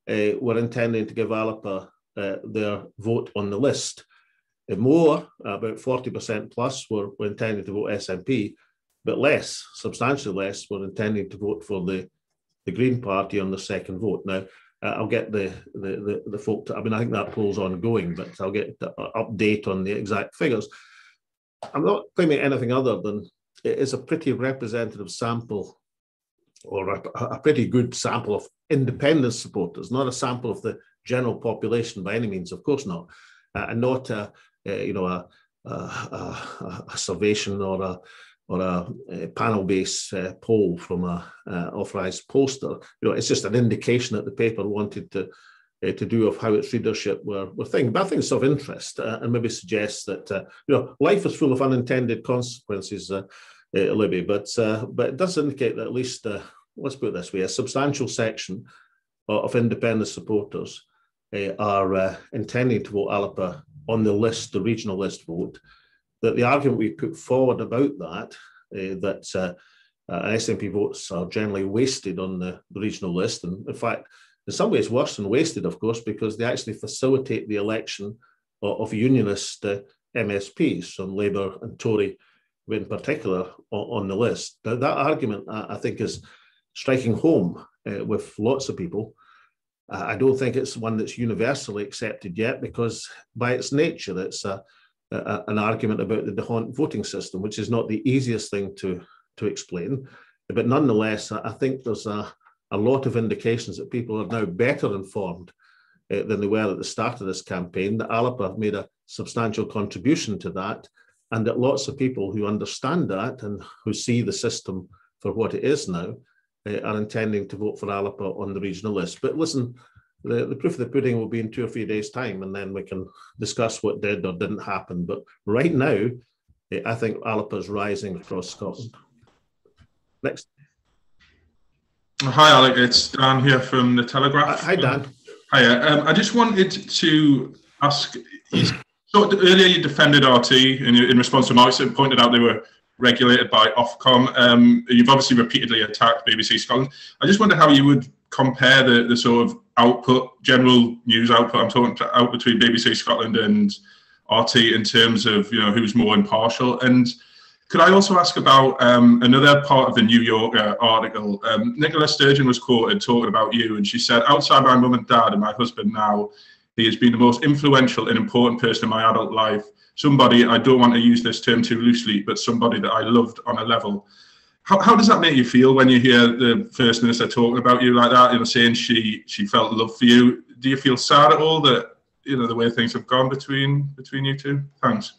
were intending to give Alba their vote on the list. More, about 40% plus, were intending to vote SNP, but less, substantially less, were intending to vote for the Green Party on the second vote. Now, I'll get the folk to, I mean, I think that poll's ongoing, but I'll get the update on the exact figures. I'm not claiming anything other than it is a pretty representative sample, or a pretty good sample of independent supporters, not a sample of the general population by any means, of course not, and not a observation or a panel-based poll from a authorised pollster. It's just an indication that the paper wanted to do of how its readership were thinking. But I think it's of interest and maybe suggests that life is full of unintended consequences, Libby. But it does indicate that at least, let's put it this way, a substantial section of independent supporters are intending to vote Alba on the list, the regional list vote. That the argument we put forward about that, that SNP votes are generally wasted on the regional list, and in fact, in some ways worse than wasted, of course, because they actually facilitate the election of unionist MSPs from Labour and Tory in particular on the list. Now, that argument, I think, is striking home with lots of people. I don't think it's one that's universally accepted yet, because by its nature, it's an argument about the D'Hondt voting system, which is not the easiest thing to explain. But nonetheless, I think there's a lot of indications that people are now better informed than they were at the start of this campaign, that Alba made a substantial contribution to that, and that lots of people who understand that and who see the system for what it is now are intending to vote for Alba on the regional list. But listen, the proof of the pudding will be in 2 or 3 days' time, and then we can discuss what did or didn't happen. But right now, I think Alba is rising across Scotland. Next. Hi, Alec. It's Dan here from The Telegraph. Hi, Dan. Hiya. I just wanted to ask, earlier you defended RT in response to Mark's pointed out they were regulated by Ofcom. You've obviously repeatedly attacked BBC Scotland. I just wonder how you would compare the sort of output, general news output, I'm talking out between BBC Scotland and RT in terms of, who's more impartial. And could I also ask about another part of the New Yorker article? Nicola Sturgeon was quoted talking about you, and she said, outside my mum and dad and my husband now, he has been the most influential and important person in my adult life. Somebody, I don't want to use this term too loosely, but somebody that I loved on a level. How does that make you feel when you hear the First Minister talking about you like that, saying she felt love for you? Do you feel sad at all that, the way things have gone between you two? Thanks.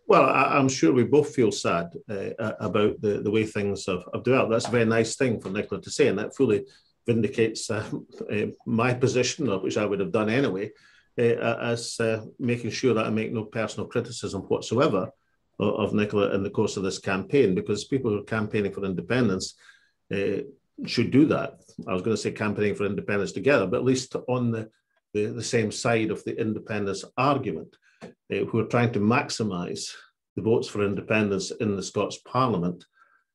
Well, I'm sure we both feel sad about the way things have developed. That's a very nice thing for Nicola to say, and that fully vindicates my position, which I would have done anyway, as making sure that I make no personal criticism whatsoever of Nicola in the course of this campaign, because people who are campaigning for independence should do that. I was going to say campaigning for independence together, but at least on the same side of the independence argument, who are trying to maximise the votes for independence in the Scots Parliament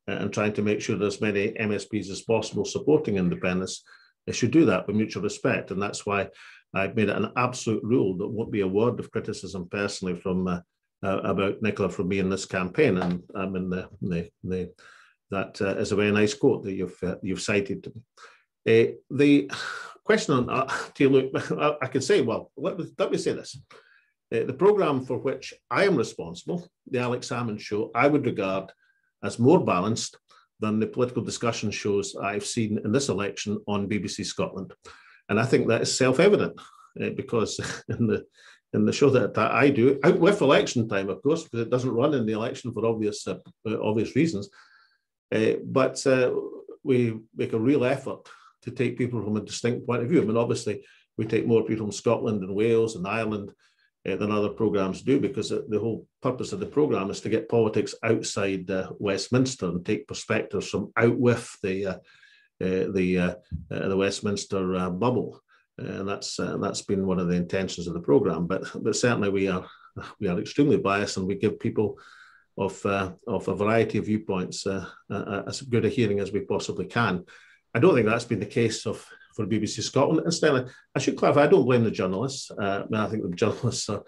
and trying to make sure there's as many MSPs as possible supporting independence. They should do that with mutual respect, and that's why I've made it an absolute rule that won't be a word of criticism personally from about Nicola from me in this campaign. And I mean, that is a very nice quote that you've cited to me. The question on look, I can say, well, let me say this. The programme for which I am responsible, the Alex Salmond Show, I would regard as more balanced than the political discussion shows I've seen in this election on BBC Scotland. And I think that is self-evident because in the show that I do, out with election time, of course, because it doesn't run in the election for obvious reasons, but we make a real effort to take people from a distinct point of view. I mean, obviously, we take more people from Scotland and Wales and Ireland than other programmes do, because the whole purpose of the programme is to get politics outside Westminster and take perspectives from out with the Westminster bubble, and that's been one of the intentions of the programme. But certainly we are extremely biased, and we give people of a variety of viewpoints as good a hearing as we possibly can. I don't think that's been the case for BBC Scotland. Instead, I should clarify, I don't blame the journalists. I think the journalists are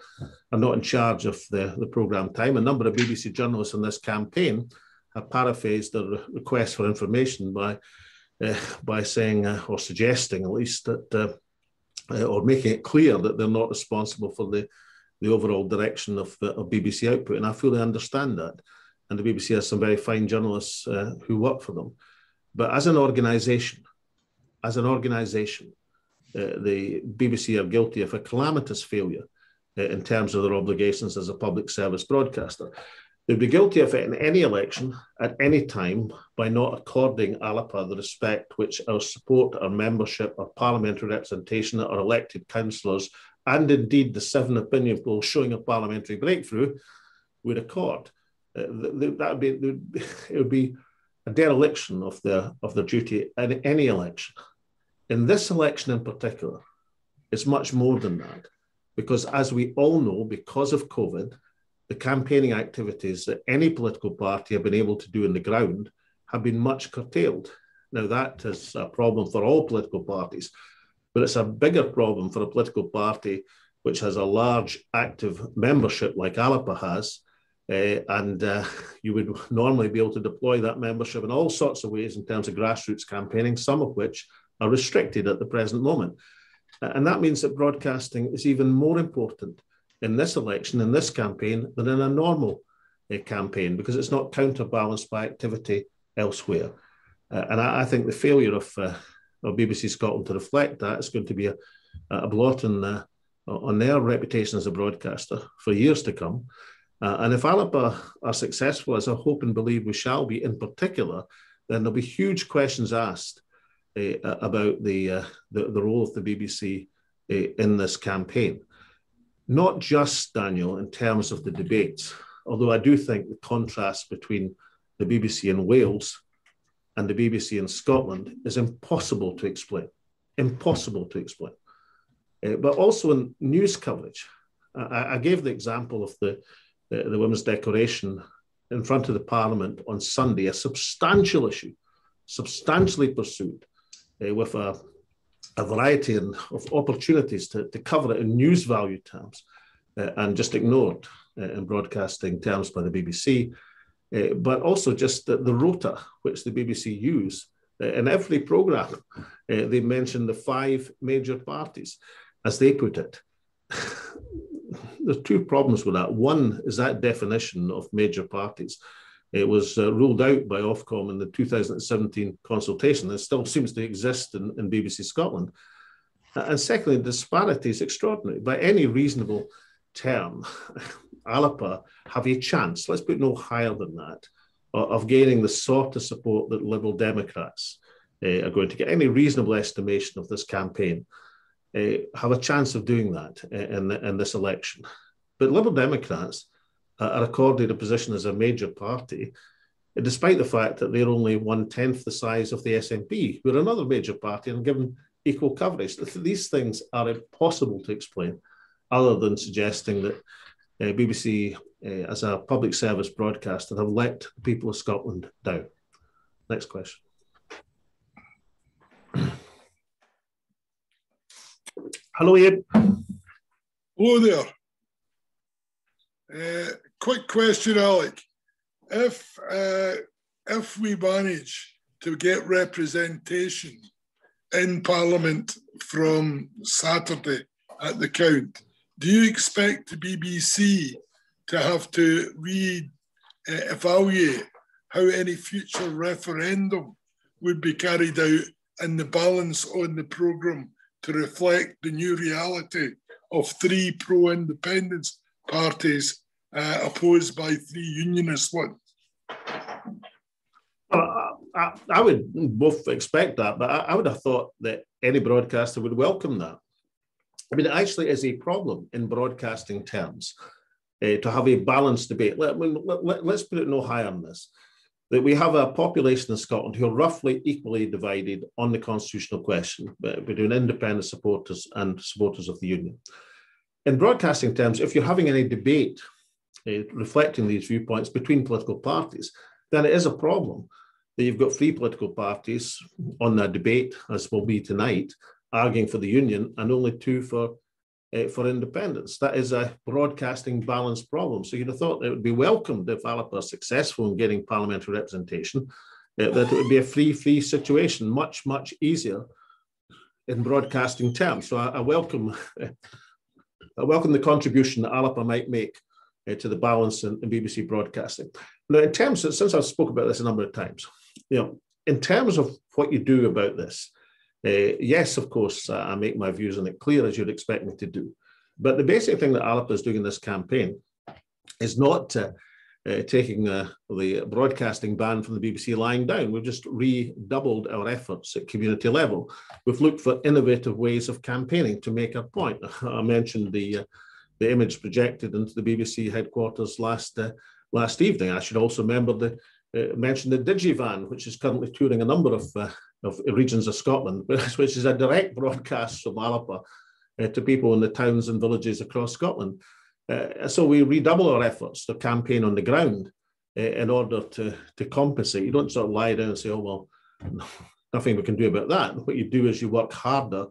not in charge of the programme time. A number of BBC journalists in this campaign have paraphrased their request for information by saying, or suggesting at least, that or making it clear that they're not responsible for the overall direction of BBC output. And I fully understand that. And the BBC has some very fine journalists who work for them. But as an organisation, the BBC are guilty of a calamitous failure in terms of their obligations as a public service broadcaster. They'd be guilty of it in any election at any time by not according Alba the respect which our support, our membership, our parliamentary representation, our elected councillors, and indeed the 7 opinion polls showing a parliamentary breakthrough would accord. It would be a dereliction of their duty in any election. In this election in particular, it's much more than that, because as we all know, because of COVID, the campaigning activities that any political party have been able to do on the ground have been much curtailed. Now, that is a problem for all political parties, but it's a bigger problem for a political party which has a large active membership like Alba has, and you would normally be able to deploy that membership in all sorts of ways in terms of grassroots campaigning, some of which are restricted at the present moment. And that means that broadcasting is even more important in this election, in this campaign, than in a normal campaign, because it's not counterbalanced by activity elsewhere. And I think the failure of BBC Scotland to reflect that is going to be a blot on their reputation as a broadcaster for years to come. And if Alba are successful, as I hope and believe we shall be in particular, then there'll be huge questions asked about the role of the BBC in this campaign. Not just, Daniel, in terms of the debates, although I do think the contrast between the BBC in Wales and the BBC in Scotland is impossible to explain. Impossible to explain. But also in news coverage. I gave the example of the Women's Declaration in front of the Parliament on Sunday, a substantial issue, substantially pursued with a variety of opportunities to cover it in news value terms and just ignored in broadcasting terms by the BBC, but also just the rota which the BBC use. In every programme, they mention the 5 major parties, as they put it. There's 2 problems with that. One is that definition of major parties. It was ruled out by Ofcom in the 2017 consultation. It still seems to exist in BBC Scotland. And secondly, the disparity is extraordinary. By any reasonable term, Alba have a chance, let's put no higher than that, of gaining the sort of support that Liberal Democrats are going to get. Any reasonable estimation of this campaign have a chance of doing that in this election. But Liberal Democrats are accorded a position as a major party, despite the fact that they're only 1/10 the size of the SNP, who are another major party, and given equal coverage. These things are impossible to explain, other than suggesting that BBC, as a public service broadcaster, have let the people of Scotland down. Next question. Hello, Ian. Hello there. Quick question, Alec. If we manage to get representation in Parliament from Saturday at the count, do you expect the BBC to have to evaluate how any future referendum would be carried out and the balance on the programme to reflect the new reality of 3 pro-independence parties opposed by 3 unionist ones? I would both expect that, but I would have thought that any broadcaster would welcome that. I mean, it actually is a problem in broadcasting terms to have a balanced debate. Let's put it no higher than this, that we have a population in Scotland who are roughly equally divided on the constitutional question between independent supporters and supporters of the union. In broadcasting terms, if you're having any debate reflecting these viewpoints between political parties, then it is a problem that you've got 3 political parties on that debate, as will be tonight, arguing for the union, and only 2 for independence. That is a broadcasting balance problem. So you'd have thought it would be welcomed if Alba are successful in getting parliamentary representation, that it would be a free situation, much, much easier in broadcasting terms. So I welcome the contribution that Alba might make to the balance in BBC broadcasting. Now, in terms of, since I've spoken about this a number of times, in terms of what you do about this, yes, of course, I make my views on it clear, as you'd expect me to do. But the basic thing that Alba is doing in this campaign is not taking the broadcasting ban from the BBC lying down. We've just redoubled our efforts at community level. We've looked for innovative ways of campaigning to make our point. I mentioned the image projected into the BBC headquarters last evening. I should also mention the Digivan, which is currently touring a number of regions of Scotland, which is a direct broadcast from Alba to people in the towns and villages across Scotland. So we redouble our efforts to campaign on the ground in order to compensate. You don't sort of lie down and say, oh, well, nothing we can do about that. What you do is you work harder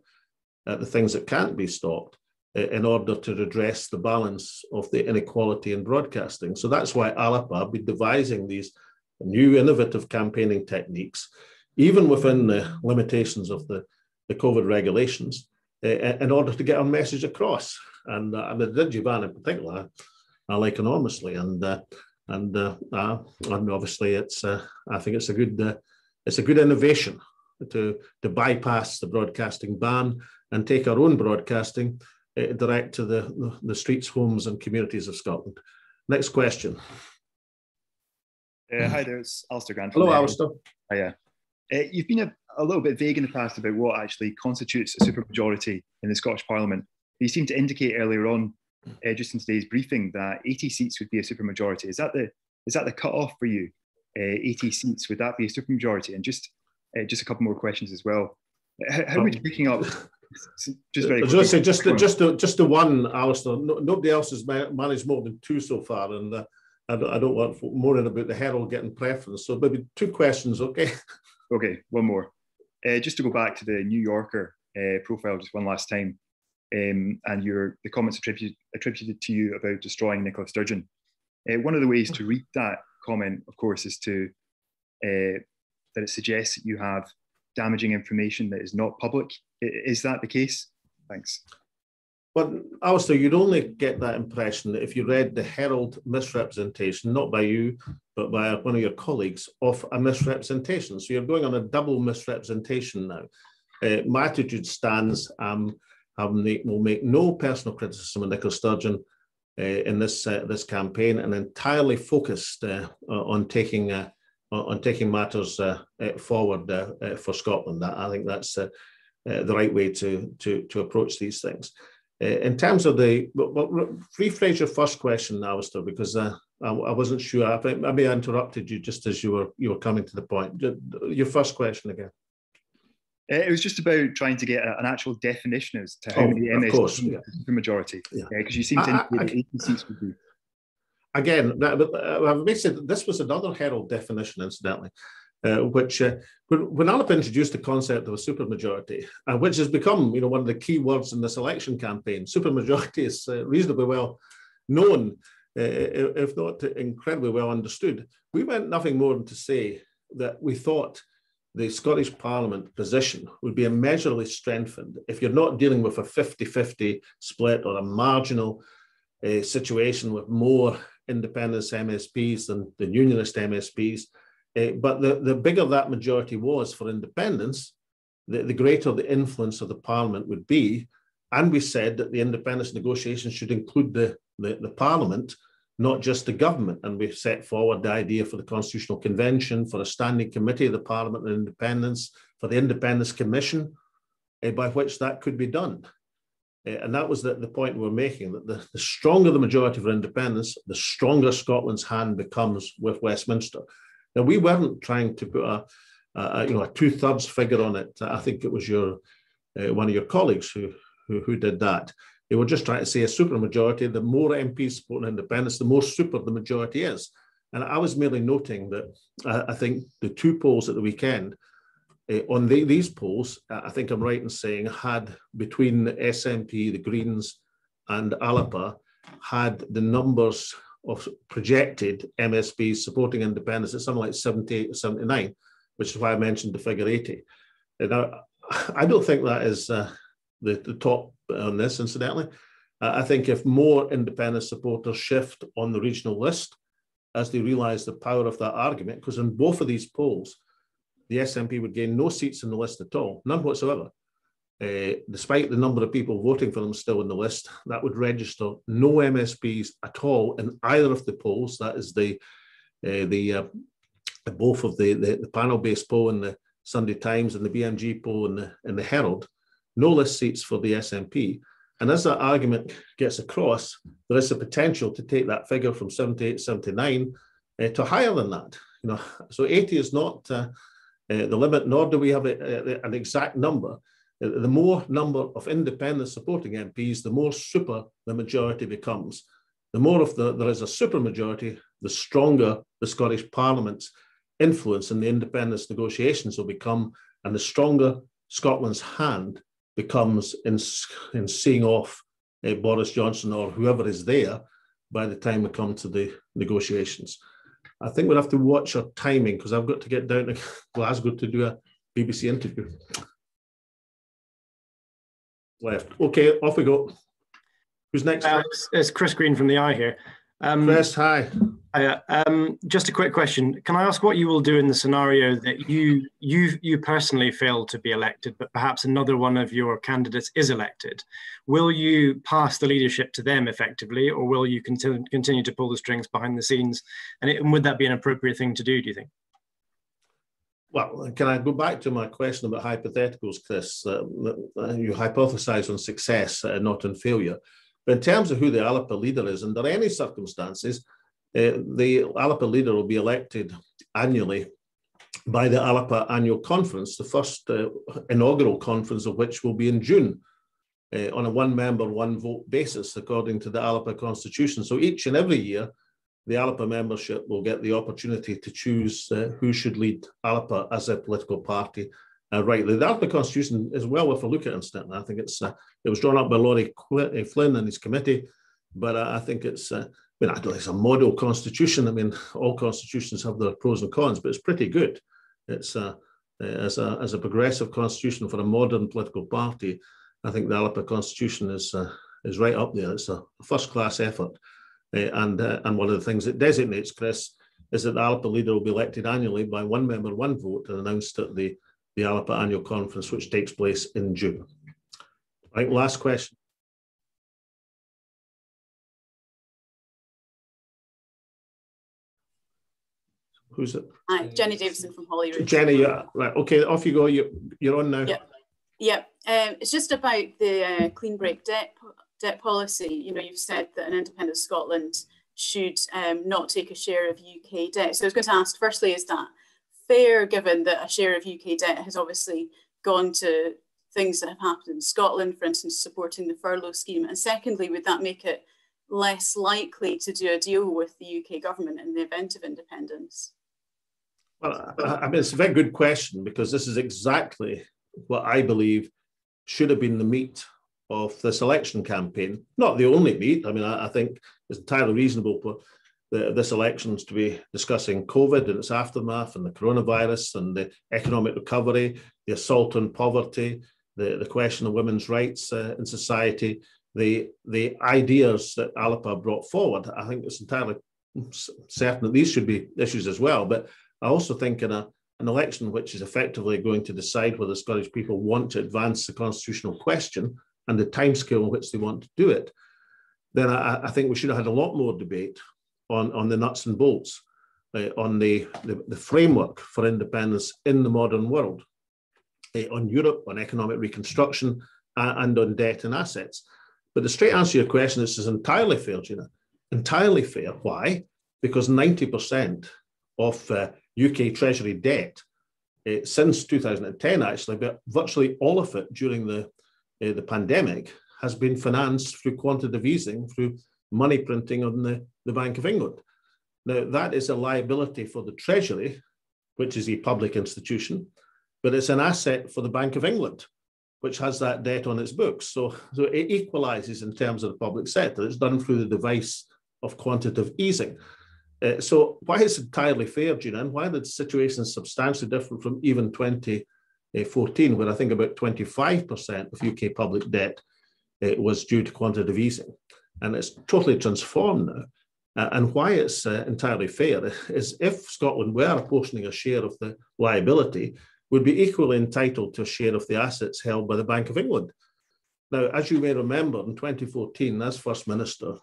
at the things that can't be stopped in order to redress the balance of the inequality in broadcasting. So that's why Alba have been devising these new innovative campaigning techniques, even within the limitations of the COVID regulations, in order to get our message across. And the Digivan in particular, I like enormously. And obviously, I think it's a good innovation to bypass the broadcasting ban and take our own broadcasting direct to the streets, homes, and communities of Scotland. Next question. Hi there, it's Alistair Grant. Hello, Alistair. Hiya. You've been a little bit vague in the past about what actually constitutes a supermajority in the Scottish Parliament. You seem to indicate earlier on, just in today's briefing, that 80 seats would be a supermajority. Is that the cut-off for you? 80 seats, would that be a supermajority? And just a couple more questions as well. How much picking up? Just very quickly. Just the one, Alistair. Nobody else has managed more than two so far, and I don't want more in about the Herald getting preference. So maybe two questions, okay? Okay, one more. Just to go back to the New Yorker profile just one last time, and the comments attributed to you about destroying Nicola Sturgeon. One of the ways to read that comment, of course, is that it suggests that you have damaging information that is not public. Is that the case? Thanks. Well, Alistair, you'd only get that impression if you read the Herald misrepresentation, not by you, but by one of your colleagues, of a misrepresentation. So you're going on a double misrepresentation now. My attitude stands, will make no personal criticism of Nicola Sturgeon in this campaign, and entirely focused on taking matters forward for Scotland. I think that's the right way to approach these things. In terms of rephrase your first question, Alistair, because I wasn't sure. I may have interrupted you just as you were coming to the point. Your first question again. It was just about trying to get an actual definition as to how many MSPs are the majority. Because you seem to indicate that 80 seats would be. Again, this was another Herald definition, incidentally, which when Alba introduced the concept of a supermajority, which has become one of the key words in this election campaign. Supermajority is reasonably well known, if not incredibly well understood. We meant nothing more than to say that we thought the Scottish Parliament position would be immeasurably strengthened if you're not dealing with a 50-50 split or a marginal situation with more independence MSPs than unionist MSPs. But the bigger that majority was for independence, the greater the influence of the Parliament would be. And we said that the independence negotiations should include the Parliament, not just the government. And we set forward the idea for the Constitutional Convention, for a standing committee of the Parliament and Independence, for the Independence Commission, by which that could be done. And that was the point we were making, that the stronger the majority for independence, the stronger Scotland's hand becomes with Westminster. Now, we weren't trying to put a 2/3 figure on it. I think it was one of your colleagues who did that. They were just trying to say a supermajority. The more MPs supporting independence, the more super the majority is. And I was merely noting that I think the two polls at the weekend, on these polls, I think I'm right in saying, had between the SNP, the Greens, and Alba, had the numbers of projected MSPs supporting independence at something like 78 or 79, which is why I mentioned the figure 80. Now, I don't think that is the top on this, incidentally. I think if more independent supporters shift on the regional list, as they realise the power of that argument, because in both of these polls, the SNP would gain no seats in the list at all, none whatsoever. Despite the number of people voting for them still in the list, that would register no MSPs at all in either of the polls. That is both of the panel-based poll in the Sunday Times and the BMG poll in the Herald. No list seats for the SNP. And as that argument gets across, there is a potential to take that figure from 78, 79 to higher than that. So 80 is not the limit, nor do we have an exact number. The more number of independent supporting MPs, the more super the majority becomes. The more there is a super majority, the stronger the Scottish Parliament's influence in the independence negotiations will become, and the stronger Scotland's hand becomes in seeing off Boris Johnson or whoever is there by the time we come to the negotiations. I think we'll have to watch our timing because I've got to get down to Glasgow to do a BBC interview. Left. Okay, off we go. Who's next? It's Chris Green from the Eye here. Chris, hi. Just a quick question. Can I ask what you will do in the scenario that you personally fail to be elected, but perhaps another one of your candidates is elected? Will you pass the leadership to them effectively, or will you continue to pull the strings behind the scenes? And would that be an appropriate thing to do you think? Well, can I go back to my question about hypotheticals, Chris? You hypothesize on success, not on failure. But in terms of who the Alba leader is, under any circumstances, the Alba leader will be elected annually by the Alba Annual Conference, the first inaugural conference of which will be in June, on a one-member, one-vote basis, according to the Alba Constitution. So each and every year, the Alba membership will get the opportunity to choose who should lead Alba as a political party. Rightly, the Alba Constitution is well worth a look at, incidentally. I think it was drawn up by Laurie Flynn and his committee, but I think it's it's a model constitution. I mean, all constitutions have their pros and cons, but it's pretty good. It's as a progressive constitution for a modern political party. I think the Alba Constitution is right up there. It's a first-class effort, and one of the things it designates, Chris, is that the Alba leader will be elected annually by one member, one vote, and announced at the Alba Annual Conference, which takes place in June. Right, last question. Who's it? Hi, Jenny Davison from Holyrood. Jenny, yeah, right. Okay, off you go. You're on now. Yeah. It's just about the clean break debt policy. You know, you've said that an independent Scotland should not take a share of UK debt. So I was going to ask, firstly, is that fair, given that a share of UK debt has obviously gone to things that have happened in Scotland, for instance, supporting the furlough scheme? And secondly, would that make it less likely to do a deal with the UK government in the event of independence? Well, I mean, it's a very good question, because this is exactly what I believe should have been the meat of this election campaign. Not the only meat. I mean, I think it's entirely reasonable for this elections to be discussing COVID and its aftermath, and the coronavirus, and the economic recovery, the assault on poverty, the question of women's rights in society, the ideas that Alba brought forward. I think it's entirely certain that these should be issues as well. But I also think in an election which is effectively going to decide whether Scottish people want to advance the constitutional question and the timescale in which they want to do it, then I think we should have had a lot more debate on the nuts and bolts, on the framework for independence in the modern world, on Europe, on economic reconstruction, and on debt and assets. But the straight answer to your question is entirely fair, Gina. Entirely fair. Why? Because 90% of UK Treasury debt since 2010, actually, but virtually all of it during the pandemic has been financed through quantitative easing, through money printing on the Bank of England. Now, that is a liability for the Treasury, which is a public institution, but it's an asset for the Bank of England, which has that debt on its books. So it equalizes in terms of the public sector. It's done through the device of quantitative easing. So why is it entirely fair, Gina, and why the situation is substantially different from even 2014, where I think about 25% of UK public debt was due to quantitative easing? And it's totally transformed now. And why it's entirely fair is if Scotland were apportioning a share of the liability, would be equally entitled to a share of the assets held by the Bank of England. Now, as you may remember, in 2014, as First Minister,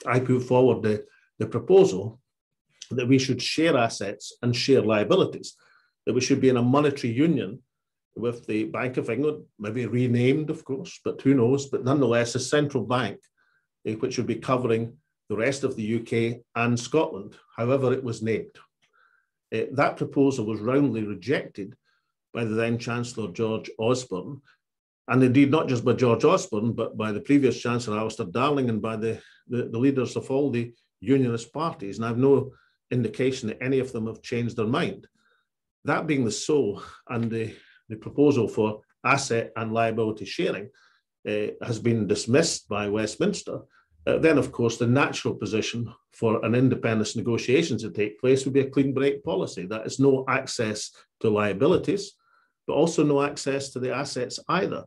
I put forward the proposal that we should share assets and share liabilities, that we should be in a monetary union with the Bank of England, maybe renamed, of course, but who knows, but nonetheless, a central bank, which would be covering the rest of the UK and Scotland, however it was named. That proposal was roundly rejected by the then Chancellor George Osborne, and indeed not just by George Osborne, but by the previous Chancellor Alistair Darling and by the leaders of all the unionist parties. And I have no indication that any of them have changed their mind. That being the so, and the proposal for asset and liability sharing has been dismissed by Westminster, then of course the natural position for an independence negotiation to take place would be a clean break policy. That is no access to liabilities, but also no access to the assets either.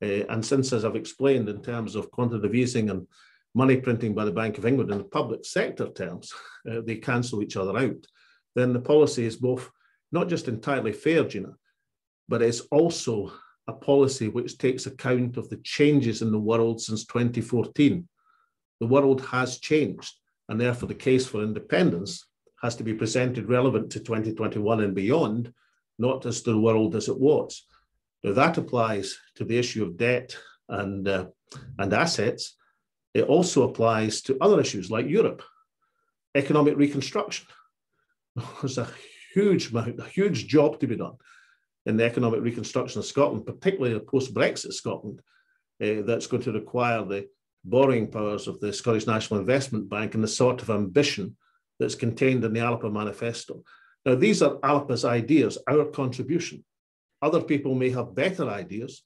And since, as I've explained, in terms of quantitative easing and money printing by the Bank of England in the public sector terms, they cancel each other out, then the policy is both not just entirely fair, Gina, but it's also a policy which takes account of the changes in the world since 2014. The world has changed, and therefore the case for independence has to be presented relevant to 2021 and beyond, not as the world as it was. Now that applies to the issue of debt and assets. It also applies to other issues like Europe, economic reconstruction. There's a huge job to be done in the economic reconstruction of Scotland, particularly the post-Brexit Scotland, that's going to require the borrowing powers of the Scottish National Investment Bank and the sort of ambition that's contained in the Alba Manifesto. Now, these are Alba's ideas, our contribution. Other people may have better ideas,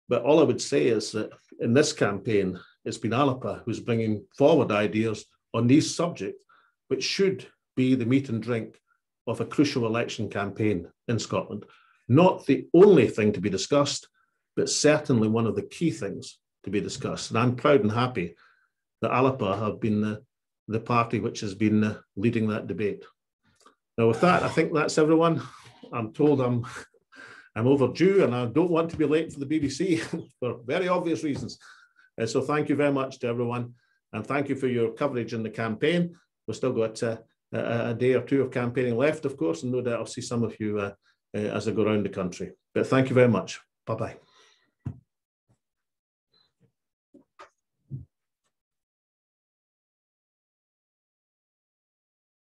but all I would say is that in this campaign, it's been Alba who's bringing forward ideas on these subjects, which should be the meat and drink of a crucial election campaign in Scotland. Not the only thing to be discussed, but certainly one of the key things to be discussed. And I'm proud and happy that Alba have been the party which has been leading that debate. Now with that, I think that's everyone. I'm told I'm overdue and I don't want to be late for the BBC for very obvious reasons. So thank you very much to everyone. And thank you for your coverage in the campaign. We've still got a day or two of campaigning left, of course, and no doubt I'll see some of you as I go around the country. But thank you very much. Bye-bye.